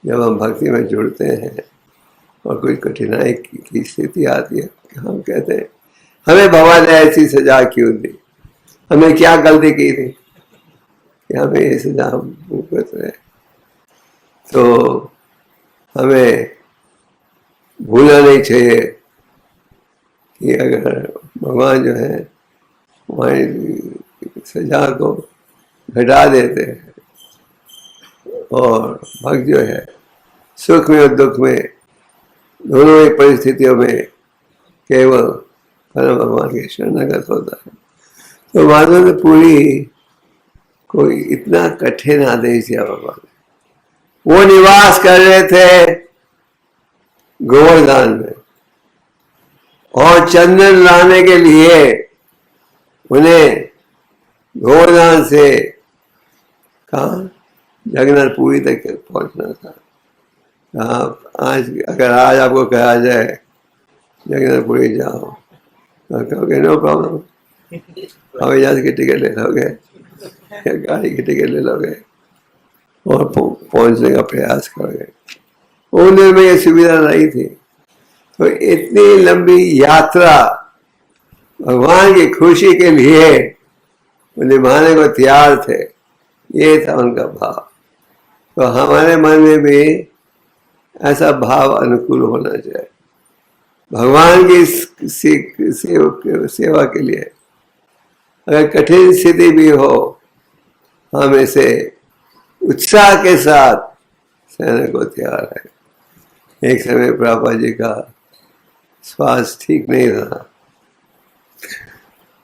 जब हम भक्ति में जुड़ते हैं और कोई कठिनाई की स्थिति आती है, हम कहते हैं हमें भगवान ने ऐसी सजा क्यों दी, हमें क्या गलती की थी कि हमें ये सजा भुगत रहे। तो हमें भूलना नहीं चाहिए कि अगर भगवान जो है हमारी सजा को घटा देते हैं, और भक्त जो है सुख में और दुख में दोनों ही परिस्थितियों में केवल परम भगवान के शरणागत होता है। तो आनंदपुरी को इतना कठिन आदेश दिया भगवान ने। वो निवास कर रहे थे गोवर्धन में, और चंदन लाने के लिए उन्हें गोवर्धन से कहा जगन्नाथपुरी तक पहुंचना था। अगर आज आपको कहा जाए जगन्नाथपुरी जाओ, तो कहोगे नो प्रॉब्लम, हवाई जहाज की टिकट ले लोगे या गाड़ी की टिकट ले लोगे और पहुंचने का प्रयास करोगे। उन दिन में ये सुविधा नहीं थी। तो इतनी लंबी यात्रा भगवान की खुशी के लिए निभाने को तैयार थे। ये था उनका भाव। तो हमारे मन में भी ऐसा भाव अनुकूल होना चाहिए। भगवान की सेवा के लिए अगर कठिन स्थिति भी हो, हम इसे उत्साह के साथ सहने को तैयार है। एक समय प्रभुपाद जी का स्वास्थ्य ठीक नहीं था,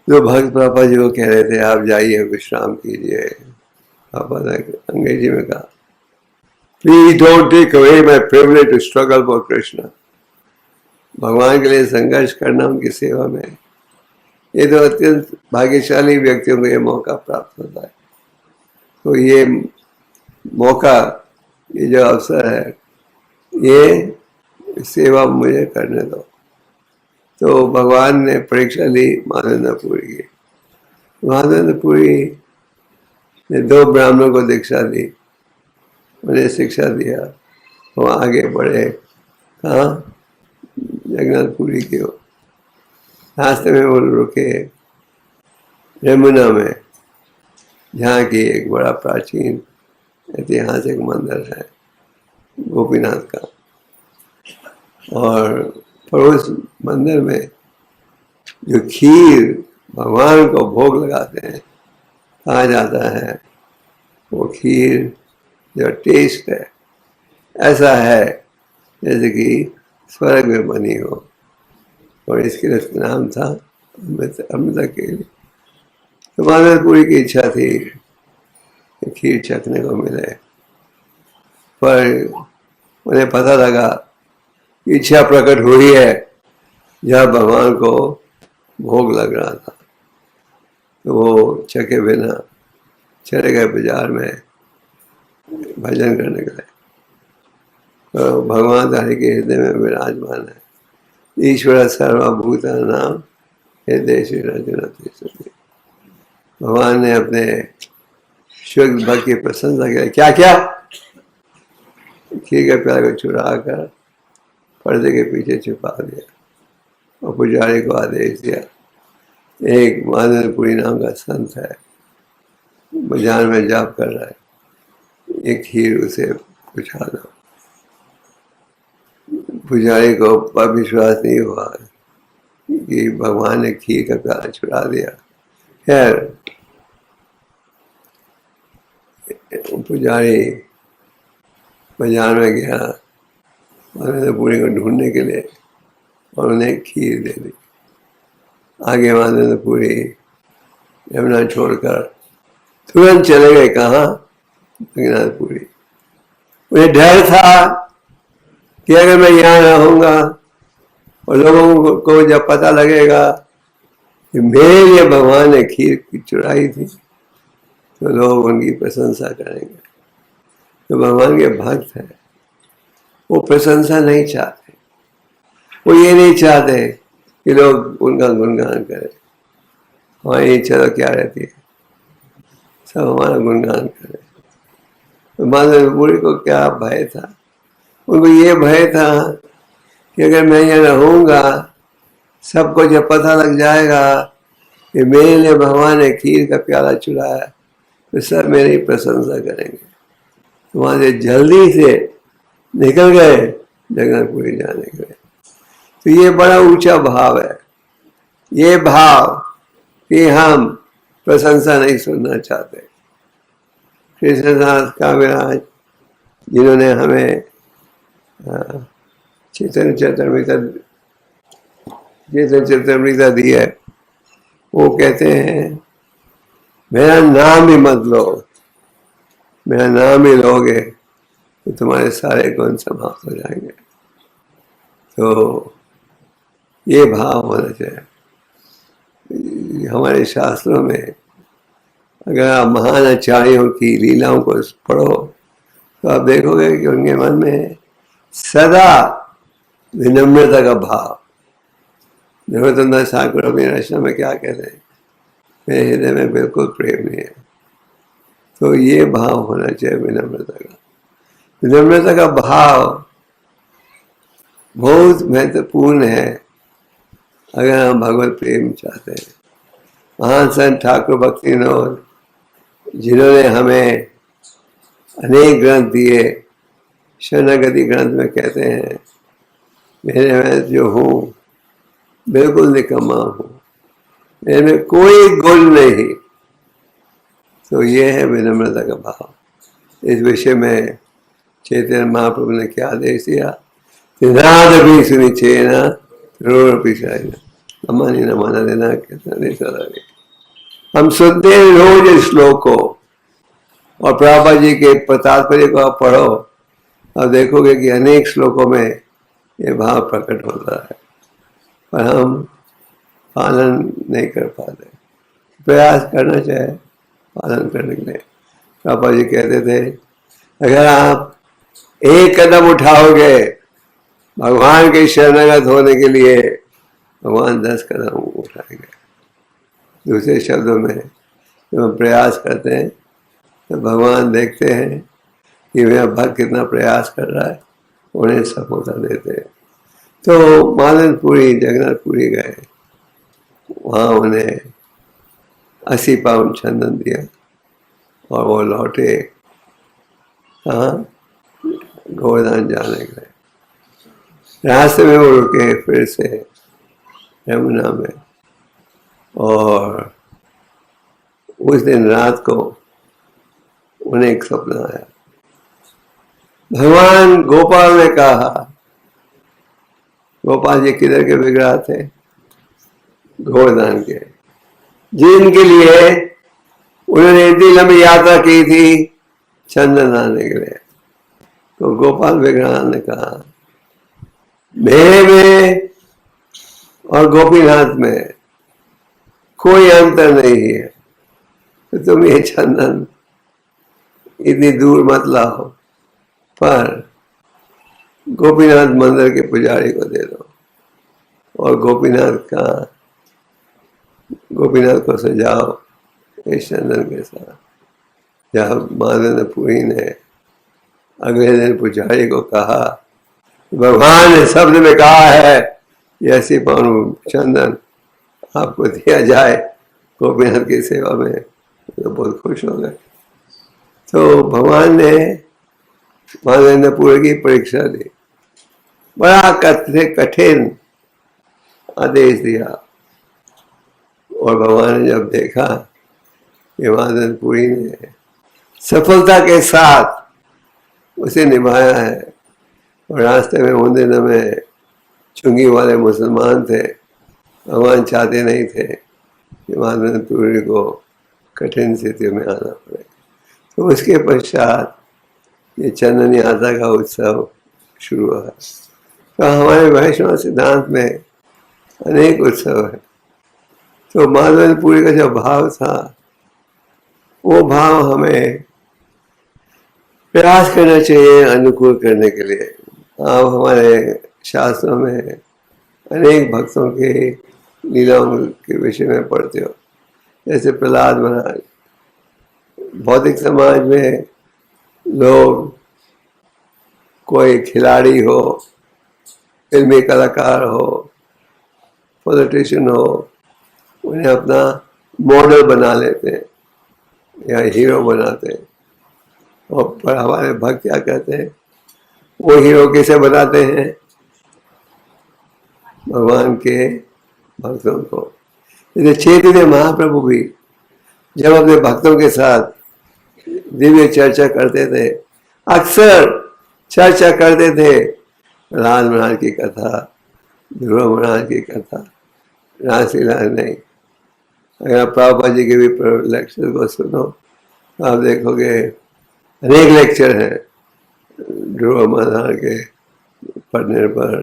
तो भक्त प्रभुपाद जी को कह रहे थे आप जाइए विश्राम कीजिए। प्रभुपाद ने अंग्रेजी में कहा please don't take away my privilege to struggle for Krishna. भगवान के लिए संघर्ष करना उनकी सेवा में, ये तो अत्यंत भाग्यशाली व्यक्तियों को ये मौका प्राप्त होता है। तो ये मौका, ये जो अवसर है, ये सेवा मुझे करने दो। तो भगवान ने परीक्षा ली आनंदपुरी की। आनंदपुरी ने 2 ब्राह्मणों को दीक्षा दी। उन्हें शिक्षा दिया, वो आगे बढ़े कहाँ, जगन्नाथपुरी की ओर। रास्ते में वो रुके यमुना में, जहाँ की एक बड़ा प्राचीन ऐतिहासिक मंदिर है गोपीनाथ का, और पड़ोस मंदिर में जो खीर भगवान को भोग लगाते हैं, कहा जाता है वो खीर जो टेस्ट है ऐसा है जैसे कि स्वर्ग में बनी हो। और इसके लिए नाम था अमृता केली। तो माधवपुरी की इच्छा थी कि खीर चखने को मिले, पर उन्हें पता लगा इच्छा प्रकट हुई है जब भगवान को भोग लग रहा था। तो वो चखे बिना चले गए बाजार में भजन करने के लिए। तो भगवान हरि के हृदय में विराजमान है। ईश्वर सर्वभूतानां हृदयेषु रजनति। भगवान ने अपने शुद्ध भक्त की प्रशंसा की। क्या क्या खीर के प्यार को चुरा कर पर्दे के पीछे छुपा दिया और पुजारी को आदेश दिया, एक माधवपुरी नाम का संत है, बाजार में जाप कर रहा है, ये खीर उसे पूछा दो। पुजारी को पर विश्वास नहीं हुआ कि भगवान ने खीर का प्याला चुरा दिया। खैर पुजारी बाजार में गया माधवपुरी को ढूंढने के लिए और उन्हें खीर दे दी। आगे माधवपुरी यमुना छोड़कर तुरंत चले गए कहाँ, जगन्नाथपुरी। उन्हें डर था कि अगर मैं यहाँ रहूंगा और लोगों को जब पता लगेगा कि मेरे लिए भगवान ने खीर चुराई थी तो लोग उनकी प्रशंसा करेंगे। तो भगवान के भक्त है, वो प्रशंसा नहीं चाहते, वो ये नहीं चाहते कि लोग उनका गुणगान करें। हमारी इच्छा तो क्या रहती है, सब हमारा गुणगान करें। तो माधवपुरी को क्या भय था, उनको ये भय था कि अगर मैं यहाँ रहूँगा सबको जब पता लग जाएगा कि मेरे लिए भगवान ने खीर का प्याला चुराया तो सब मेरी प्रशंसा करेंगे। तो वहाँ से जल्दी से निकल गए जगन्नाथपुरी जाने के लिए। तो ये बड़ा ऊंचा भाव है, ये भाव कि हम प्रशंसा नहीं सुनना चाहते। कृष्णदास काविराज जिन्होंने हमें चैतन्य चरितामृत दी है, वो कहते हैं मेरा नाम ही मत लो, मेरा नाम ही लोगे तो तुम्हारे सारे गुण समाप्त हो जाएंगे। तो ये भाव होना चाहिए। हमारे शास्त्रों में अगर आप महान आचार्यों की लीलाओं को पढ़ो तो आप देखोगे कि उनके मन में सदा विनम्रता का भाव। निवृत्तानंद ठाकुर अपनी रचना में क्या कहते हैं, मेरे हृदय में बिल्कुल प्रेम नहीं है। तो ये भाव होना चाहिए विनम्रता का। विनम्रता का भाव बहुत महत्वपूर्ण है अगर हम भगवत प्रेम चाहते हैं। महान संत ठाकुर भक्तिविनोद जिन्होंने हमें अनेक ग्रंथ दिए, शरणागति ग्रंथ में कहते हैं मेरे में जो हूँ बिल्कुल निकम्मा हूँ, मेरे में कोई गुण नहीं। तो ये है विनम्रता का भाव। इस विषय में चैतन्य महाप्रभु ने क्या आदेश दिया, नाद भी सुनी चेना रोड पिछाई अमानी न माना देना कितना नहीं सदा। हम सुनते हैं रोज श्लोक को, और प्रभुपाद जी के तात्पर्य को आप पढ़ो और देखोगे कि अनेक श्लोकों में ये भाव प्रकट होता है, पर हम पालन नहीं कर पाते। प्रयास करना चाहिए पालन करने के लिए। प्रभुपाद जी कहते थे अगर आप एक कदम उठाओगे भगवान के शरणागत होने के लिए, भगवान 10 कदम उठाएंगे। दूसरे शब्दों में जब हम प्रयास करते हैं तो भगवान देखते हैं कि मेरा भक्त कितना प्रयास कर रहा है, उन्हें सफलता देते हैं। तो मालनपुरी जगन्नाथपुरी गए, वहाँ उन्हें 80 पाउंड चंदन दिया और वो लौटे कहाँ, गोवर्धन जाने गए। रास्ते में वो रुके फिर से यमुना में, और उस दिन रात को उन्हें एक सपना आया। भगवान गोपाल ने कहा, गोपाल जी किधर के विग्रह थे? गोवर्धन के, जिनके लिए उन्होंने इतनी लंबी यात्रा की थी चंदन लाने के लिए। तो गोपाल विग्रह ने कहा, मेरे में और गोपीनाथ में कोई अंतर नहीं है, तो तुम ये चंदन इतनी दूर मत लाओ, पर गोपीनाथ मंदिर के पुजारी को दे दो और गोपीनाथ को सजाओ इस चंदन के साथ। जब मालनपुरी ने अगले दिन पुजारी को कहा, भगवान ने शब्द में कहा है ये 80 पाउंड चंदन आपको दिया जाए गोपीनाथ की सेवा में, तो बहुत खुश हो गए। तो भगवान ने मालनपुरी की परीक्षा दी, बड़ा कठिन आदेश दिया, और भगवान ने जब देखा कि मालनपुरी ने सफलता के साथ उसे निभाया है, और रास्ते में उन दिनों में चुंगी वाले मुसलमान थे, भगवान चाहते नहीं थे कि मालनपुरी को कठिन स्थिति में आना पड़े। तो उसके पश्चात ये चंदन यात्रा का उत्सव शुरू हुआ। तो हमारे वैष्णव सिद्धांत में अनेक उत्सव है। तो मालनपुरी का जो भाव था, वो भाव हमें प्रयास करना चाहिए अनुकूल करने के लिए। आप हमारे शास्त्रों में अनेक भक्तों के लीलाओं के विषय में पढ़ते हो, जैसे प्रहलाद महाराज। भौतिक समाज में लोग, कोई खिलाड़ी हो, फिल्मी कलाकार हो, पॉलिटिशियन हो, उन्हें अपना मॉडल बना लेते हैं या हीरो बनाते हैं। और पर हमारे भक्त क्या कहते हैं, वो हीरो कैसे बनाते हैं? भगवान के भक्तों को। जैसे चैतन्य महाप्रभु भी जब अपने भक्तों के साथ दिव्य चर्चा करते थे, अक्सर चर्चा करते थे प्रहलाद महाराज की कथा, ध्रुव महाराज की कथा, रासलीला नहीं। अगर आप प्रभुपाद जी के भी लेक्चर को सुनो तो आप देखोगे अनेक लेक्चर हैं ध्रुव महाराज के पढ़ने पर,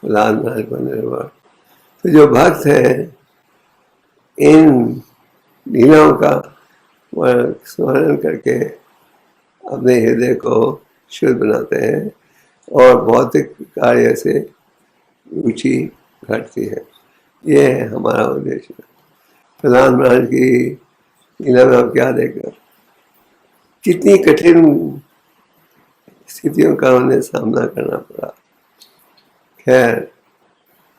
प्रहलाद महाराज पढ़ने पर। तो जो भक्त हैं इन लीलाओं का स्मरण करके अपने हृदय को शुद्ध बनाते हैं और भौतिक कार्य से रुचि घटती है। ये है हमारा उद्देश्य। प्रहलाद महाराज की लीला में आप क्या देखा, कितनी कठिन स्थितियों का उन्हें सामना करना पड़ा। खैर,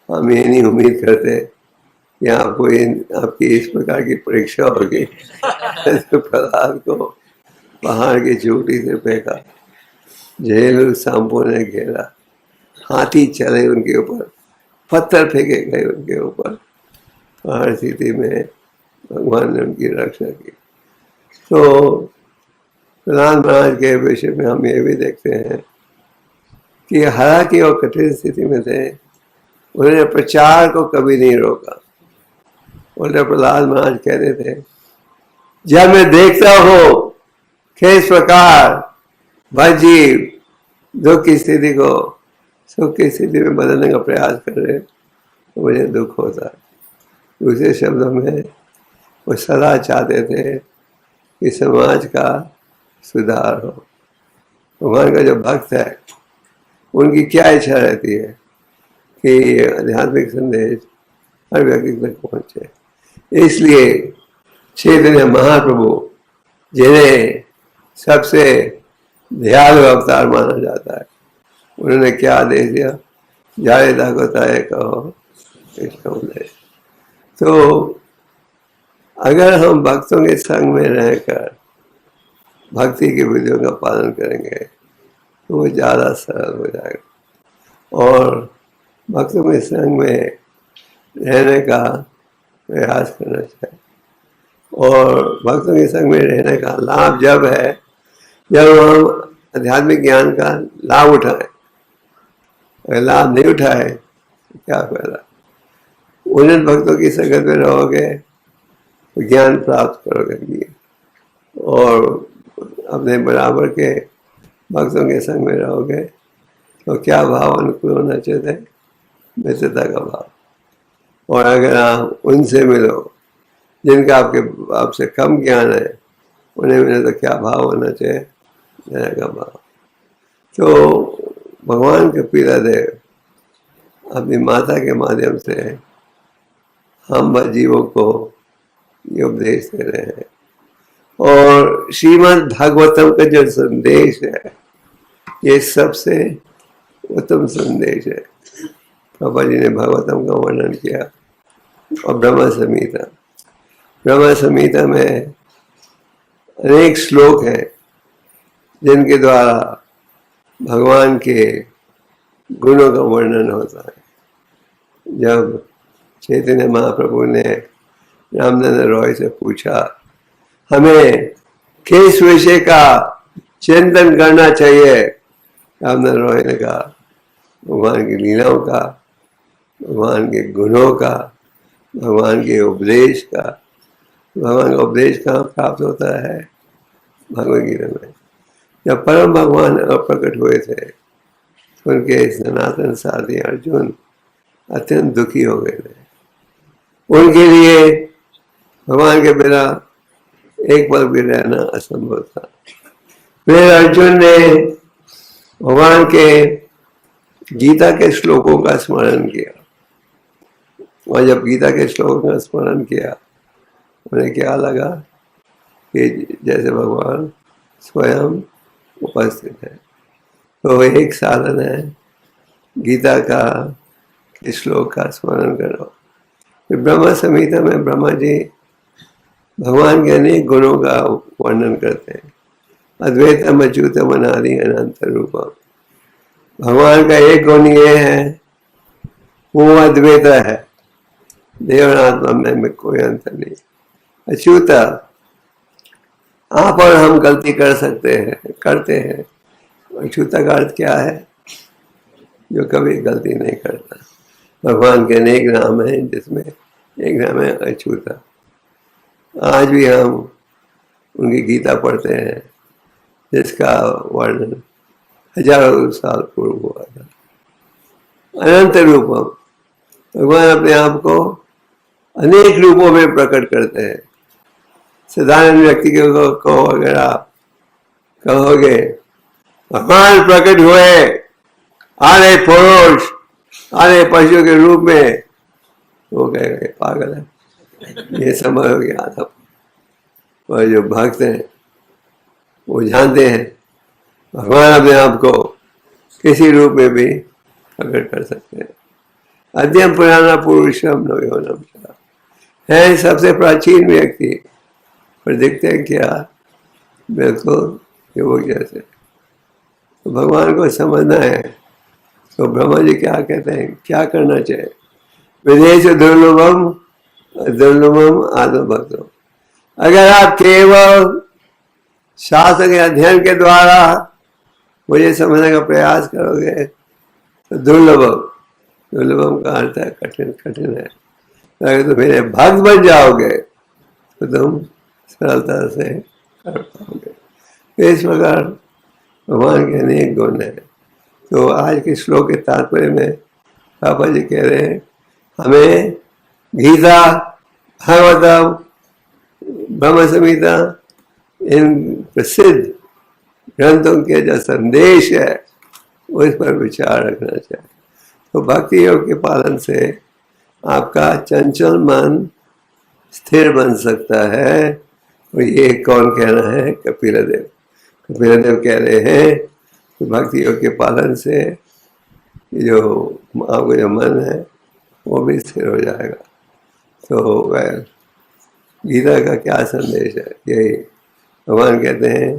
हम ये नहीं उम्मीद करते कि आपकी इस प्रकार की परीक्षा होगी। तो प्रहलाद को पहाड़ की चोटी से फेंका, झेलू सांपों ने घेरा, हाथी चले उनके ऊपर, पत्थर फेंके गए उनके ऊपर। हर स्थिति में भगवान ने उनकी रक्षा की। तो प्रहलाद महाराज के विषय में हम ये भी देखते हैं कि हालांकि वो कठिन स्थिति में थे, उन्होंने प्रचार को कभी नहीं रोका। उल्टा प्रहलाद महाराज कहते थे, जब मैं देखता हूँ कि इस प्रकार भजीव दुख की स्थिति को सुख की स्थिति में बदलने का प्रयास कर रहे, तो मुझे दुख होता है। दूसरे शब्दों में वो सदा चाहते थे कि समाज का सुधार हो। भगवान का जो भक्त है, उनकी क्या इच्छा रहती है कि आध्यात्मिक संदेश हर व्यक्ति तक पहुंचे। इसलिए चैतन्य महाप्रभु, जिन्हें सबसे दयालु अवतार माना जाता है। उन्होंने क्या आदेश दिया, जायदा को ताए कहो कृष्ण उपदेश। तो अगर हम भक्तों के संग में रहकर भक्ति की विधियों का पालन करेंगे तो वो ज़्यादा सरल हो जाएगा। और भक्तों के संग में रहने का प्रयास करना चाहिए। और भक्तों के संग में रहने का लाभ जब है जब हम आध्यात्मिक ज्ञान का लाभ उठाएं। अगर लाभ नहीं उठाए तो क्या फायदा। उन्नत भक्तों की संगत में रहोगे तो ज्ञान प्राप्त करोगे, और अपने बराबर के भक्तों के संग में रहोगे तो क्या भाव अनुकूल होना चाहिए, मित्रता का भाव। और अगर आप उनसे मिलो जिनका आपसे कम ज्ञान है, उन्हें मिले तो क्या भाव होना चाहिए, दया का भाव। तो भगवान के पीरा देव अपनी माता के माध्यम से हम जीवों को ये उपदेश दे रहे हैं। और श्रीमद् भागवतम का जो संदेश है ये सबसे उत्तम संदेश है। प्रभा जी ने भागवतम का वर्णन किया। और ब्रह्म संहिता में अनेक श्लोक हैं जिनके द्वारा भगवान के गुणों का वर्णन होता है। जब चैतन्य महाप्रभु ने रामचंद्र रॉय से पूछा हमें किस विषय का चिंतन करना चाहिए, रामचंद्र रॉय ने कहा भगवान की लीलाओं का, भगवान के गुणों का, भगवान के उपदेश का। भगवान का उपदेश कहाँ प्राप्त होता है, भगवद गीता में। जब परम भगवान प्रकट हुए थे तो उनके सनातन साथी अर्जुन अत्यंत दुखी हो गए थे। उनके लिए भगवान के बिना एक पल भी रहना असंभव था। फिर अर्जुन ने भगवान के गीता के श्लोकों का स्मरण किया। और जब गीता के श्लोकों का स्मरण किया उन्हें क्या लगा कि जैसे भगवान स्वयं उपस्थित है। तो एक साधन है गीता का श्लोक का स्मरण करो। फिर ब्रह्म संहिता में ब्रह्मा जी भगवान के अनेक गुणों का वर्णन करते हैं। अद्वैतम अच्युतम अनादि अनंत रूपम। भगवान का एक गुण ये है वो अद्वैत है, देवनात्मा में कोई अंतर नहीं। अच्युत आप और हम गलती कर सकते हैं, करते हैं। अच्युत का अर्थ क्या है, जो कभी गलती नहीं करता। भगवान के अनेक नाम हैं जिसमें एक नाम है अच्युत। आज भी हम उनकी गीता पढ़ते हैं जिसका वर्णन हजारों साल पूर्व हुआ था। अनंत रूपम, भगवान अपने आप को अनेक रूपों में प्रकट करते हैं। साधारण व्यक्ति को अगर आप कहोगे भगवान प्रकट हुए आधे पुरुष आधे पशु के रूप में, वो कहेगा पागल है, ये समय हो गया था। और जो भक्त हैं वो जानते हैं भगवान अपने आप को किसी रूप में भी प्रकट कर सकते हैं। अध्यम पुराना पुरुषम नवयौवनम है सबसे प्राचीन व्यक्ति, पर दिखते हैं क्या, बिल्कुल युवक जैसे। तो भगवान को समझना है तो ब्रह्मा जी क्या कहते हैं, क्या करना चाहिए। विदेश दुर्लभम दुर्लभम आत्म भक्तों। अगर आप केवल शास्त्र के अध्ययन के द्वारा मुझे समझने का प्रयास करोगे तो दुर्लभम का अर्थ है कठिन, कठिन है। अगर तुम मेरे भक्त बन जाओगे तो तुम सरलता से कर पाओगे। इस प्रकार भगवान के अनेक गुण है। तो आज के श्लोक के तात्पर्य में पापा जी कह रहे हैं हमें गीता, भागवतम, ब्रह्म संहिता, इन प्रसिद्ध ग्रंथों के जो संदेश है उस पर विचार रखना चाहिए। तो भक्ति योग के पालन से आपका चंचल मन स्थिर बन सकता है। और ये कौन कह रहा है, कपिल देव। वीरदेव कह रहे हैं कि भक्ति योग के पालन से जो आपका जो मन है वो भी स्थिर हो जाएगा। तो वह गीता का क्या संदेश है? यही भगवान कहते हैं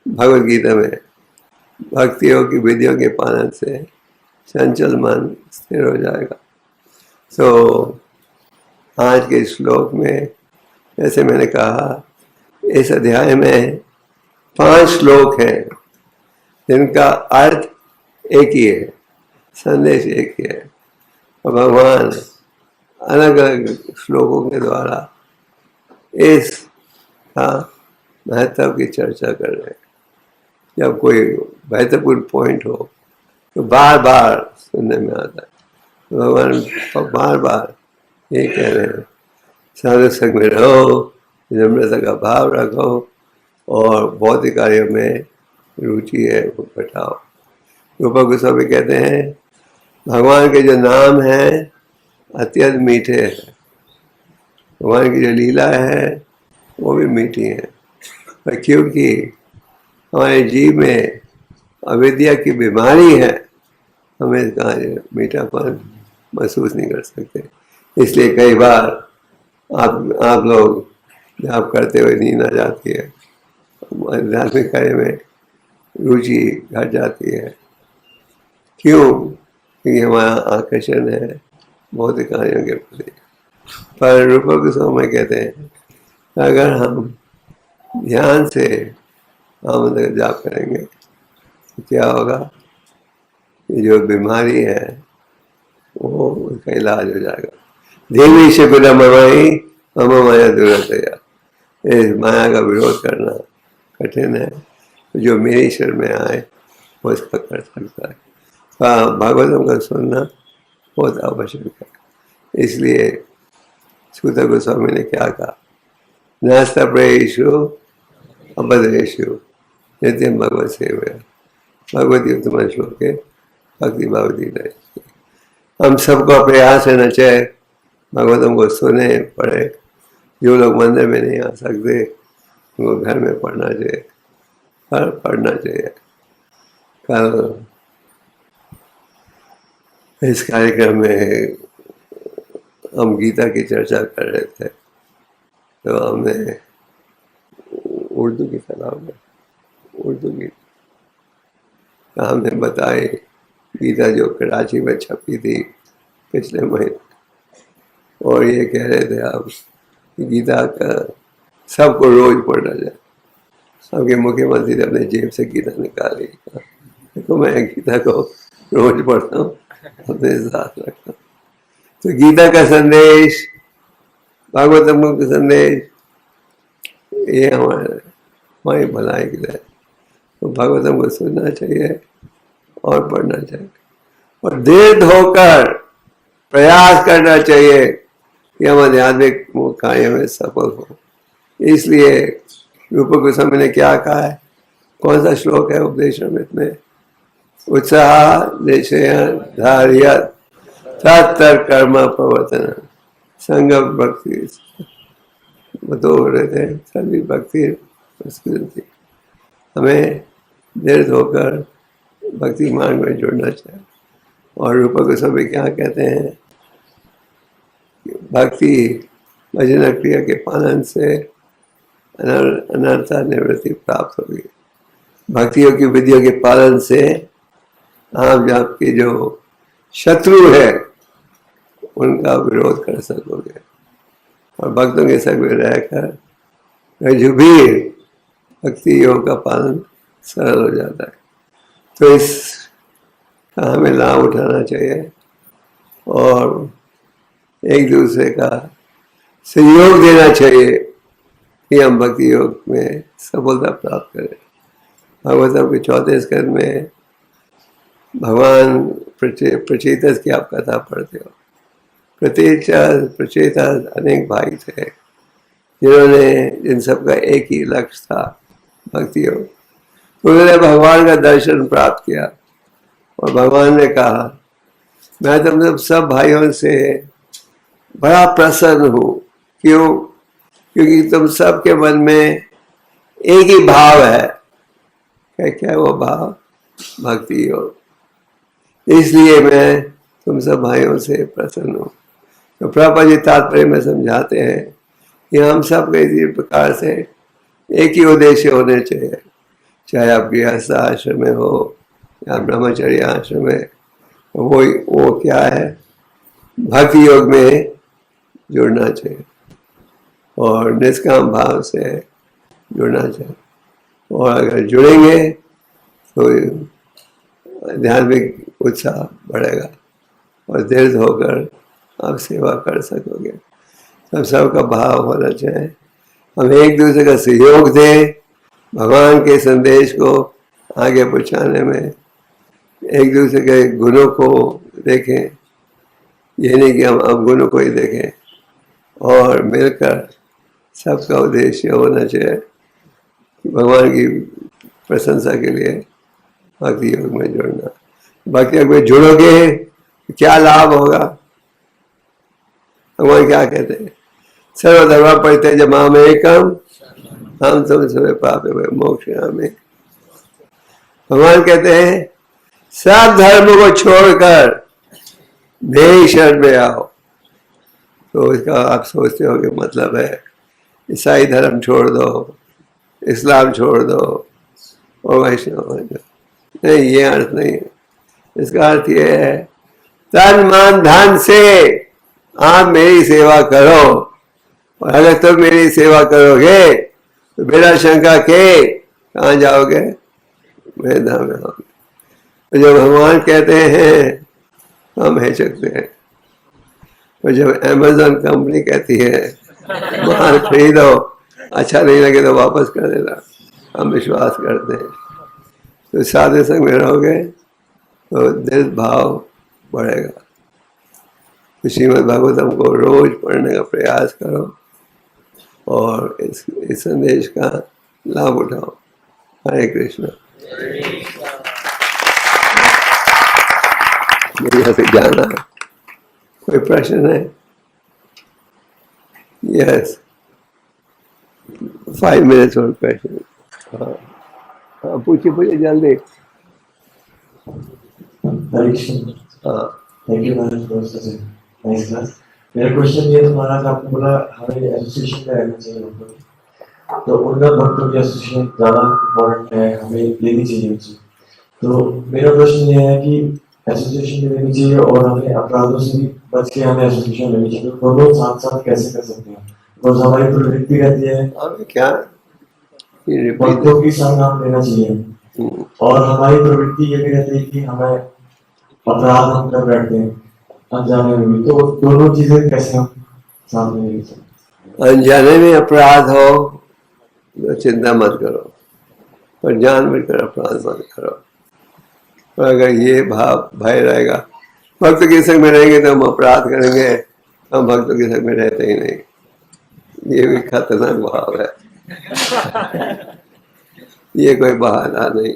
भगवत गीता में, भक्ति योग की विधियों के पालन से चंचल मन स्थिर हो जाएगा। तो आज के श्लोक में जैसे मैंने कहा, इस अध्याय में 5 श्लोक हैं जिनका अर्थ एक ही है, संदेश एक ही है, और भगवान अलग अलग श्लोकों के द्वारा इस महत्व की चर्चा कर रहे हैं। जब कोई महत्वपूर्ण पॉइंट हो तो बार बार सुनने में आता है। तो भगवान बार बार ये कह रहे हैं, साधु संग में रहो, विनम्रता का भाव रखो और भौतिक कार्यों में रुचि है वो घटाओ। रूपा गोस्वामी कहते हैं भगवान के जो नाम हैं अत्यंत मीठे हैं, भगवान की जो लीला है वो भी मीठी है, पर क्योंकि हमारे जीव में अविद्या की बीमारी है, हमें इसका मीठापन महसूस नहीं कर सकते। इसलिए कई बार आप लोग जाप करते हुए नींद आ जाती है, आध्यात्मिक कार्य में रुचि घट जाती है। क्यों? क्योंकि हमारा आकर्षण है भौतिक कार्यों के प्रति। पर रूपा गोस्वामी कहते हैं अगर हम ध्यान से मंत्र जाप करेंगे तो क्या होगा? ये जो बीमारी है वो उसका इलाज हो जाएगा। देवी से बिना ममाई मम माया दुरतया, इस माया का विरोध करना कठिन है, जो मेरे शरण में आए वो इसका कर सकता है। भागवतम का सुनना बहुत आवश्यक है। इसलिए सूत गोस्वामी ने क्या कहा, नास्ता प्रेषु अभद्रेषु नित्यम भगवत सेवया भगवती उत्तम श्लोके भक्ति भगवती रहे। हम सबको प्रयास रहना चाहिए भागवतम को सुने पढ़े। जो लोग मंदिर में नहीं आ सकते उनको घर में पढ़ना चाहिए, हर पढ़ना चाहिए। कल इस कार्यक्रम में हम गीता की चर्चा कर रहे थे, तो हमने उर्दू की किताब उर्दू की हमने बताई गीता जो कराची में छपी थी पिछले महीने, और ये कह रहे थे आप गीता का सबको रोज पढ़ना जाए। सबके मुख्यमंत्री ने अपने जेब से गीता निकाली, देखो मैं गीता को रोज पढ़ता हूँ, अपने साथ रखता हूँ। तो गीता का संदेश, भागवतम का संदेश ये हमारी भलाई के लिए, तो भागवतम को सुनना चाहिए और पढ़ना चाहिए और दृढ़ होकर प्रयास करना चाहिए कि हम आध्यात्मिक कार्य में सफल हो। इसलिए रूपा गोस्वामी ने क्या कहा है, कौन सा श्लोक है उपदेशामृत में, उत्साह निश्चय धार्य तत्तर कर्म प्रवर्तन संग भक्ति तो रहे थे सभी भक्ति। हमें दृढ़ होकर भक्ति मार्ग में जुड़ना चाहिए। और रूपा गोस्वामी क्या कहते हैं, भक्ति भजन क्रिया के पालन से अनर्था निवृत्ति प्राप्त होगी। भक्तियों की विधियों के पालन से आप आपके जो शत्रु है उनका विरोध कर सकोगे, और भक्तों के संग में रहकर जो भी भक्ति योग का पालन सरल हो जाता है। तो इसका हमें लाभ उठाना चाहिए और एक दूसरे का सहयोग देना चाहिए कि हम भक्ति योग में सफलता प्राप्त करें। भागवतम के 34 स्कंद में भगवान प्रचेतस की आप कथा पढ़ते हो। प्रचेतस अनेक भाई थे जिन सबका एक ही लक्ष्य था, भक्ति योग। तो उन्होंने भगवान का दर्शन प्राप्त किया और भगवान ने कहा मैं तुम सब भाइयों से बड़ा प्रसन्न हूँ। क्यों? क्योंकि तुम सबके मन में एक ही भाव है क्या है वो भाव? भक्ति योग। इसलिए मैं तुम सब भाइयों से प्रसन्न हूँ। तो प्रभुपाद जी तात्पर्य में समझाते हैं कि हम सब इसी प्रकार से एक ही उद्देश्य होने चाहिए, चाहे आप गृहस्थ आश्रम में हो या ब्रह्मचर्य आश्रम में। वो क्या है? भक्ति योग में जुड़ना चाहिए और निष्काम भाव से जुड़ना चाहिए। और अगर जुड़ेंगे तो आध्यात्मिक उत्साह बढ़ेगा और दृढ़ होकर आप सेवा कर सकोगे। सब सबका भाव होना चाहिए, हम एक दूसरे का सहयोग दें भगवान के संदेश को आगे पहुंचाने में, एक दूसरे के गुणों को देखें, ये नहीं कि हम गुणों को ही देखें, और मिलकर सबका उद्देश्य होना चाहिए कि भगवान की प्रशंसा के लिए भक्ति योग में जुड़ना। भक्ति योग में जुड़ोगे तो क्या लाभ होगा? भगवान क्या कहते हैं? सर्वधर्म परित्यज्य मामेकम हम सब पापे मोक्ष में। भगवान कहते हैं सब धर्म को छोड़कर मेरी शरण में आओ। तो इसका आप सोचते हो कि मतलब है ईसाई धर्म छोड़ दो, इस्लाम छोड़ दो और वैष्णव हो जाओ। नहीं, ये अर्थ नहीं है। इसका अर्थ ये है तन मन धन से आप मेरी सेवा करो, और अगर तुम मेरी सेवा करोगे तो बिना शंका के कहाँ जाओगे? मेरे धाम में होगे। तो जब भगवान कहते हैं हम हिचकते हैं, और जब अमेज़न कंपनी कहती है माल खरीदो, अच्छा नहीं लगे तो वापस कर देना, हम विश्वास करते हैं। तो साधे संग में रहोगे तो दिल भाव बढ़ेगा। तो श्रीमद् भागवतम को रोज पढ़ने का प्रयास करो और इस संदेश का लाभ उठाओ। हरे कृष्ण। यहाँ से जाना है। कोई प्रश्न है? यस, 5 minutes और क्वेश्चन। हाँ, पूछिए जल्दी। हाँ, थैंक यू नाइस क्लास। मेरा क्वेश्चन ये तुम्हारा था, आपने बोला हमें एसोसिएशन में रहना चाहिए हम लोग, तो उनका भक्तों की एसोसिएशन ज़्यादा इम्पोर्टेंट है, हमें लेनी चाहिए उनसे। तो मेरा प्रश्न ये है कि एसोसिएशन में लेनी चाहिए और हमें अपराधों से भी बच के हमें एसोसिएशन लेनी चाहिए, तो दोनों साथ साथ कैसे कर सकते हैं? बिकॉज हमारी प्रवृत्ति रहती है क्या भक्तों की संग हम लेना चाहिए, और हमारी प्रवृत्ति ये भी रहती है कि हमें अपराध हम कर बैठते हैं अनजाने में भी, तो दोनों चीजें कैसे हम साथ में ले सकते? अनजाने में अपराध हो तो चिंता मत करो, पर जानबूझकर अपराध मत करो। और अगर ये भाव भय रहेगा भक्त के संग में रहेंगे तो हम अपराध करेंगे, हम भक्तों के संग में रहते ही नहीं, ये भी खतरनाक भाव है। ये कोई बहाना नहीं,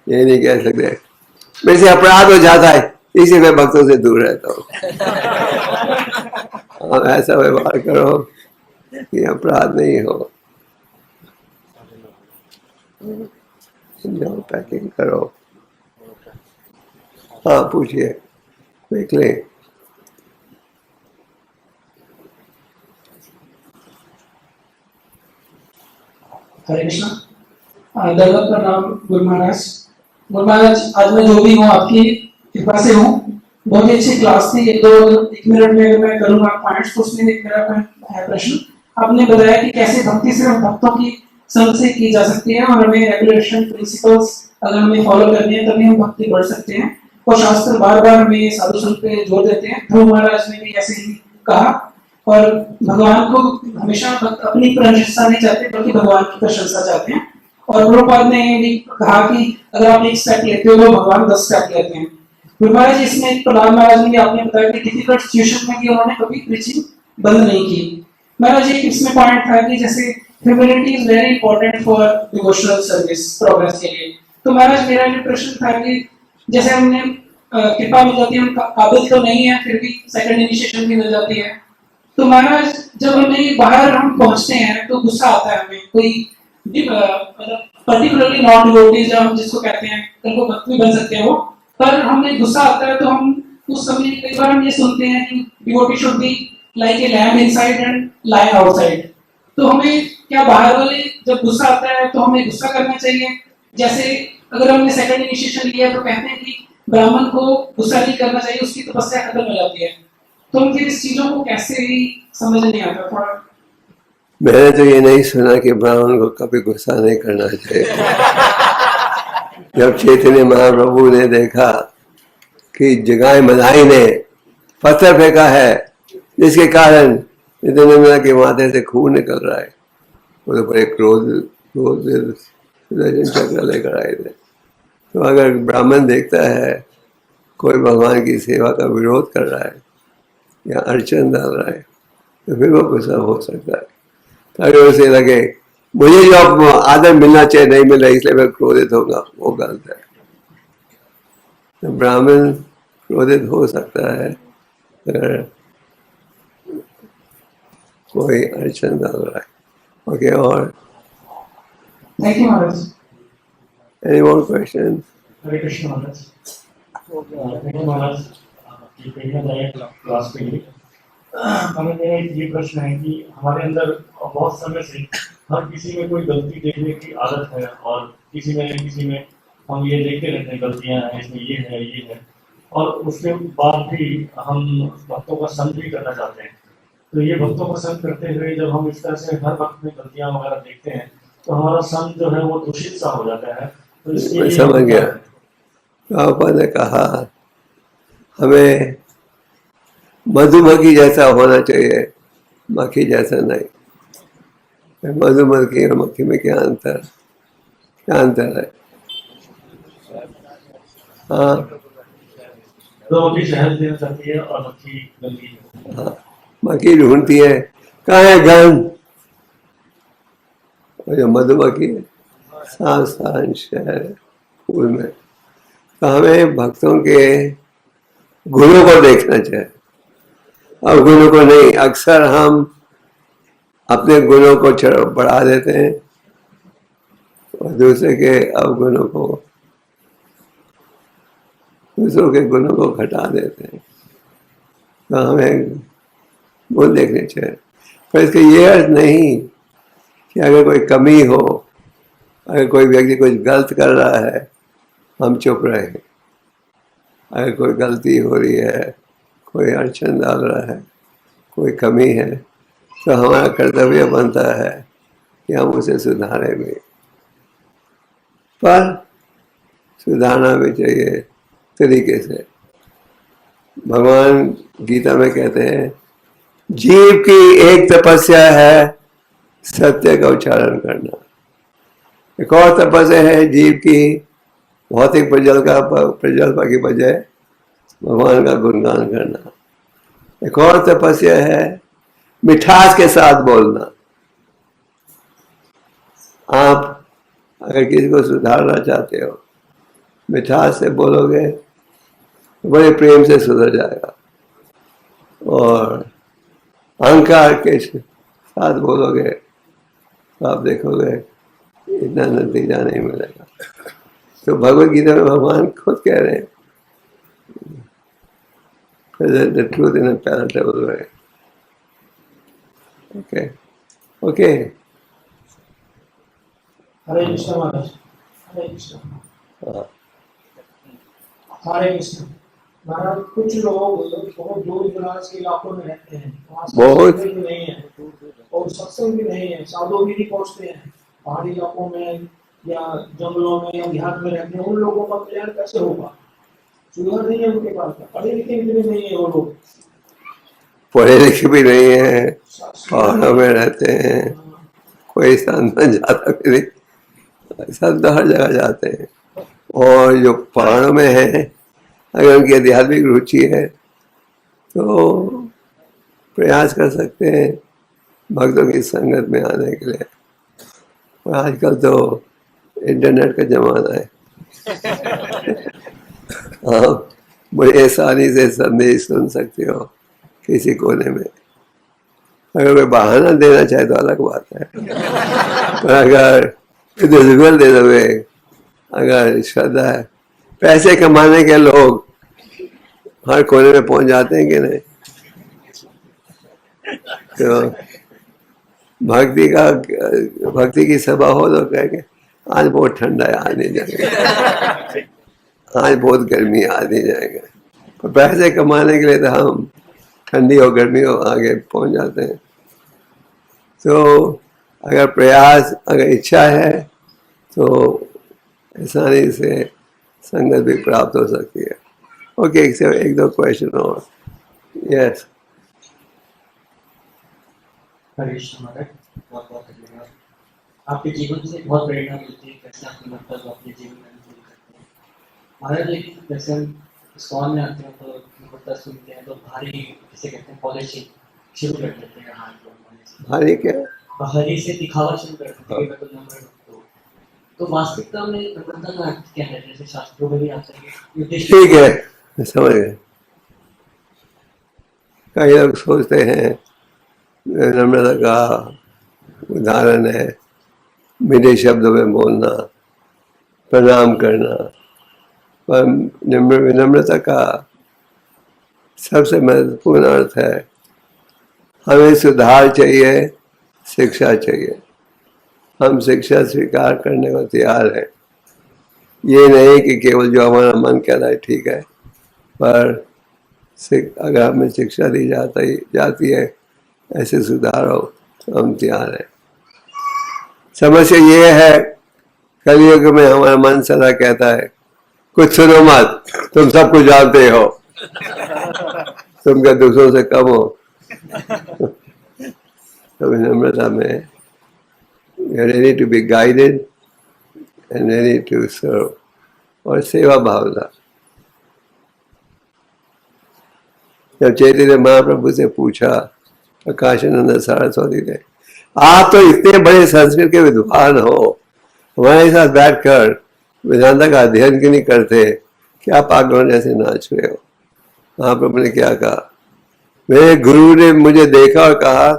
ये नहीं कह सकते मेरे से अपराध हो जाता है इसी में भक्तों से दूर रहता हूँ। आप ऐसा व्यवहार करो कि अपराध नहीं हो। जाओ पैकिंग करो। हाँ पूछिए, देख ले। हरे कृष्णा। दलवत का नाम गुरु महाराज। गुरु महाराज, आज मैं जो भी हूँ आपकी कृपा से हूँ। बहुत ही अच्छी क्लास थी। एक मिनट में मैं करूँगा पॉइंट्स को। उसमें एक मेरा है प्रश्न। आपने बताया कि कैसे भक्ति सिर्फ भक्तों की संग से की जा सकती है, और हमें रेगुलेशन प्रिंसिपल्स अगर हमें फॉलो करनी है तभी हम भक्ति बढ़ सकते हैं। और शास्त्र बार बार हमें साधु संत पे जोर देते हैं। ध्रुव महाराज ने भी ऐसे ही कहा। और भगवान को हमेशा अपनी प्रशंसा नहीं चाहते बल्कि भगवान की प्रशंसा चाहते हैं। और प्रभुपाद ने भी कहा कि अगर आप एक स्टेप लेते हो तो भगवान 10 स्टेप लेते हैं। गुरु महाराज, इसमें प्रहलाद महाराज ने भी आपने बताया कि डिफिकल्ट सिचुएशन में भी उन्होंने कभी प्रीचिंग बंद नहीं की। महाराज, एक इसमें पॉइंट था कि जैसे humility is very important for devotional service progress के लिए। तो महाराज, मेरा ये प्रश्न था कि जैसे हमने कृपा मिल जाती है, हम काबिल तो नहीं है, फिर भी सेकंड इनिशिएशन भी मिल जाती है। तो महाराज, जब हमें बाहर हम पहुंचते हैं तो गुस्सा आता है हमें, कोई पर्टिकुलरली नॉन डिवोटीज हम जिसको कहते हैं, कल को भक्त भी बन सकते हैं वो, पर हमें गुस्सा आता है तो हम उस समय कई बार हम ये सुनते हैं कि devotee should be like a lamb inside and lion outside. तो हमें क्या बाहर वाले जब गुस्सा आता है तो हमें गुस्सा करना चाहिए? जैसे अगर हमने सेकंड इनिशिएशन लिया है तो कहते हैं कि ब्राह्मण को गुस्सा नहीं करना चाहिए, उसकी तपस्या खत्म हो जाती है। तो हम फिर इस चीजों को कैसे ही समझ नहीं आता थोड़ा। मैंने तो ये नहीं सुना कि ब्राह्मण को कभी गुस्सा नहीं करना चाहिए। जब चैतन्य महाप्रभु ने देखा कि जगाई मदाई ने पत्थर फेंका है जिसके कारण नित्यानंद के माथे से खून निकल रहा है, वो बड़े क्रोध चक्र लेकर आए थे। तो अगर ब्राह्मण देखता है कोई भगवान की सेवा का विरोध कर रहा है या अड़चन डाल रहा है तो फिर वो गुस्सा हो सकता है। अगर उसे लगे मुझे जो आदर मिलना चाहिए नहीं मिल रहा इसलिए मैं क्रोधित होगा, वो गलत है। तो ब्राह्मण क्रोधित हो सकता है अगर कोई अड़चन डाल रहा है। ओके, और थैंक यू महाराज। Any more question? Hare Krishna महाराज। थैंक यू महाराज, आपकी प्रेरणा दायक क्लास के लिए। हमें मेरा ये प्रश्न है कि हमारे अंदर बहुत समय से हर किसी में कोई गलती देखने की आदत है, और किसी में हम ये देखते रहते हैं गलतियां हैं, इसमें ये है, और उसके बाद भी हम भक्तों का संग भी करना चाहते हैं। तो ये भक्तों का संग करते हुए जब हम इस तरह से हर वक्त में गलतियां वगैरह देखते हैं तो हमारा संग जो है वो दूषित सा हो जाता है। तो इसके लिए समझ गया। प्रभुपाद ने कहा हमें मधुमक्खी जैसा होना चाहिए, मक्खी जैसा नहीं। मधुमक्खी और मक्खी में क्या अंतर है? हाँ, तो मक्खी शहद देना चाहती है और मक्खी गंदी है। हाँ, मक्खी ढूंढती है कहाँ है गंध, और जो मधुमक्खी सांस शहर फूल में। तो हमें भक्तों के गुणों को देखना चाहिए, अब गुणों को नहीं। अक्सर हम अपने गुणों को बढ़ा देते हैं और दूसरों के गुणों को घटा देते हैं। तो हमें गुण देखने चाहिए, पर इसका ये अर्थ नहीं कि अगर कोई कमी हो, अगर कोई व्यक्ति कुछ गलत कर रहा है हम चुप रहे। अगर कोई गलती हो रही है, कोई अड़चन डाल रहा है, कोई कमी है, तो हमारा कर्तव्य बनता है कि हम उसे सुधारेंगे। पर सुधारना भी चाहिए तरीके से। भगवान गीता में कहते हैं जीव की एक तपस्या है सत्य का उच्चारण करना, एक और तपस्या है जीव की भौतिक प्रजल्पा की बजाय भगवान का गुणगान करना। एक और तपस्या है मिठास के साथ बोलना। आप अगर किसी को सुधारना चाहते हो, मिठास से बोलोगे तो बड़े प्रेम से सुधर जाएगा, और अहंकार के साथ बोलोगे तो आप देखोगे इतना नतीजा नहीं मिलेगा। तो भगवद गीता में भगवान खुद कह रहे हैं present the truth in a palatable way. Okay. हरे कृष्ण महाराज। हरे कृष्ण। हरे कृष्ण महाराज। कुछ लोग बहुत दूर दराज के इलाकों में रहते हैं, वहाँ भी नहीं है और सत्संग भी नहीं है, साधु भी नहीं पहुँचते हैं। पहाड़ी इलाकों में या जंगलों में या देहात में रहते हैं, उन लोगों का कल्याण कैसे होगा? सुधार नहीं है उनके पास, पढ़े लिखे भी नहीं है वो लोग, पढ़े लिखे भी नहीं है, पहाड़ों में रहते हैं, कोई संत जाता भी नहीं। संत हर जगह जाते हैं, और जो पहाड़ों में है अगर उनकी आध्यात्मिक रुचि है तो प्रयास कर सकते हैं भक्तों की संगत में आने के लिए। और आजकल तो इंटरनेट का जमाना है, आप बड़े आसानी से संदेश सुन सकते हो किसी कोने में। अगर कोई बहाना देना चाहे तो अलग बात है, पर अगर There's a will, there's a way. अगर श्रद्धा है, पैसे कमाने के लोग हर कोने में पहुंच जाते हैं कि नहीं? तो भक्ति की सभा हो तो कहेंगे आज बहुत ठंडा है, आज नहीं जाएंगे, आज बहुत गर्मी है, आज नहीं जाएंगे। पर पैसे कमाने के लिए तो हम ठंडी हो गर्मी हो आगे पहुंच जाते हैं। तो अगर प्रयास, अगर इच्छा है तो आसानी से संगत भी प्राप्त हो सकती है। ओके, एक दो क्वेश्चन और। यस, हरीश महाराज, बहुत बहुत धन्यवाद। आपके जीवन से बहुत प्रेरणा मिलती है, कैसे अपने मतलब अपने जीवन में अनुकूल करते हैं महाराज। लेकिन जैसे हम इस्कॉन में आते हैं तो मतलब सुनते हैं तो भारी, जिसे कहते हैं पॉलिशिंग शुरू कर देते हैं हाथ को, भारी क्या? बाहरी से दिखावा शुरू कर देते हैं कि मैं तो नम्र हूं। तो वास्तविकता में नम्रता का अर्थ क्या है? जैसे शास्त्रों में भी आता है कि ठीक है, मैं समझ गया। कई लोग सोचते हैं नम्रता का उदाहरण है मीठे शब्दों में बोलना, प्रणाम करना, पर विनम्रता का सबसे महत्वपूर्ण अर्थ है हमें सुधार चाहिए, शिक्षा चाहिए। हम शिक्षा स्वीकार करने को तैयार है। ये नहीं कि केवल जो हमारा मन कह रहा है ठीक है, पर अगर हमें शिक्षा दी जाती है ऐसे सुधार हो तो हम तैयार हैं। समस्या ये है कलयुग में हमारा मन सदा कहता है कुछ सुनो मत, तुम सब कुछ जानते हो, तुम क्या दूसरों से कम हो। तो विनम्रता में you are ready to be guided and ready to serve, और सेवा भावना। जब चैतन्य महाप्रभु से पूछा प्रकाशानंद सरस्वती ने, आप तो इतने बड़े संस्कृत के विद्वान हो, हमारे साथ बैठकर वेदांत का अध्ययन क्यों नहीं करते, क्या पागलों जैसे नाच रहे हो? महाप्रभु ने क्या कहा? मेरे गुरु ने मुझे देखा और कहा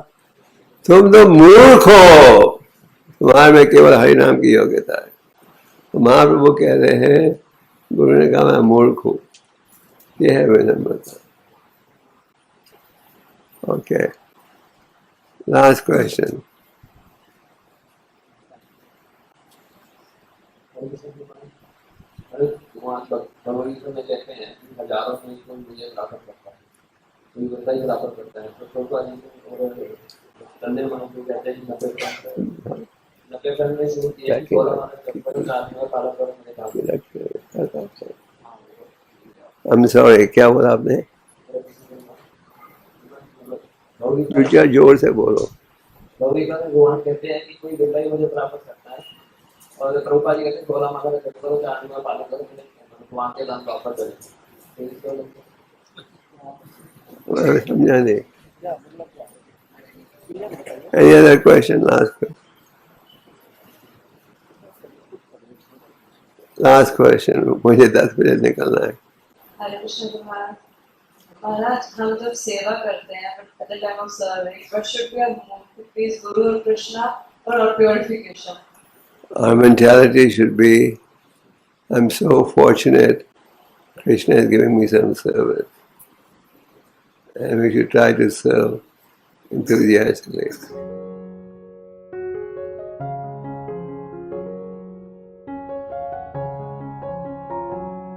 तुम तो मूर्ख हो, तुम्हारे में केवल हरि नाम की योग्यता है। तो महाप्रभु कह रहे हैं गुरु ने कहा मैं मूर्ख हूं। ये है विनम्रता। Okay, last question. भगवत में कहते हैं हजारों में कोई मुझे बराबर करता है, कोई बता ही बराबर करता है। तो प्रभुपाद जी और तन्ने महाप्रभु कहते हैं 90% में शुरू किया कि बोला मैंने कभी आदमी और पालन करो मैंने कहा। I'm sorry, क्या बोला आपने? दूसरा जोर से बोलो। गौरी का भगवान कहते हैं कि कोई बेटा ही मुझे प्राप्त करता है, और प्रभुपाद जी कहते हैं बोला माता का करो आदमी और पालन करो भगवान के नाम प्रॉपर करें। समझा नहीं। Any other question? Last question. मुझे 10 बजे निकलना है। हरे कृष्ण महाराज। महाराज, हम जब सेवा करते हैं at the time of serving, what should be our motive? Please, Guru or Krishna or our purification? Our mentality should be, I'm so fortunate, Krishna is giving me some service, and we should try to serve enthusiastically.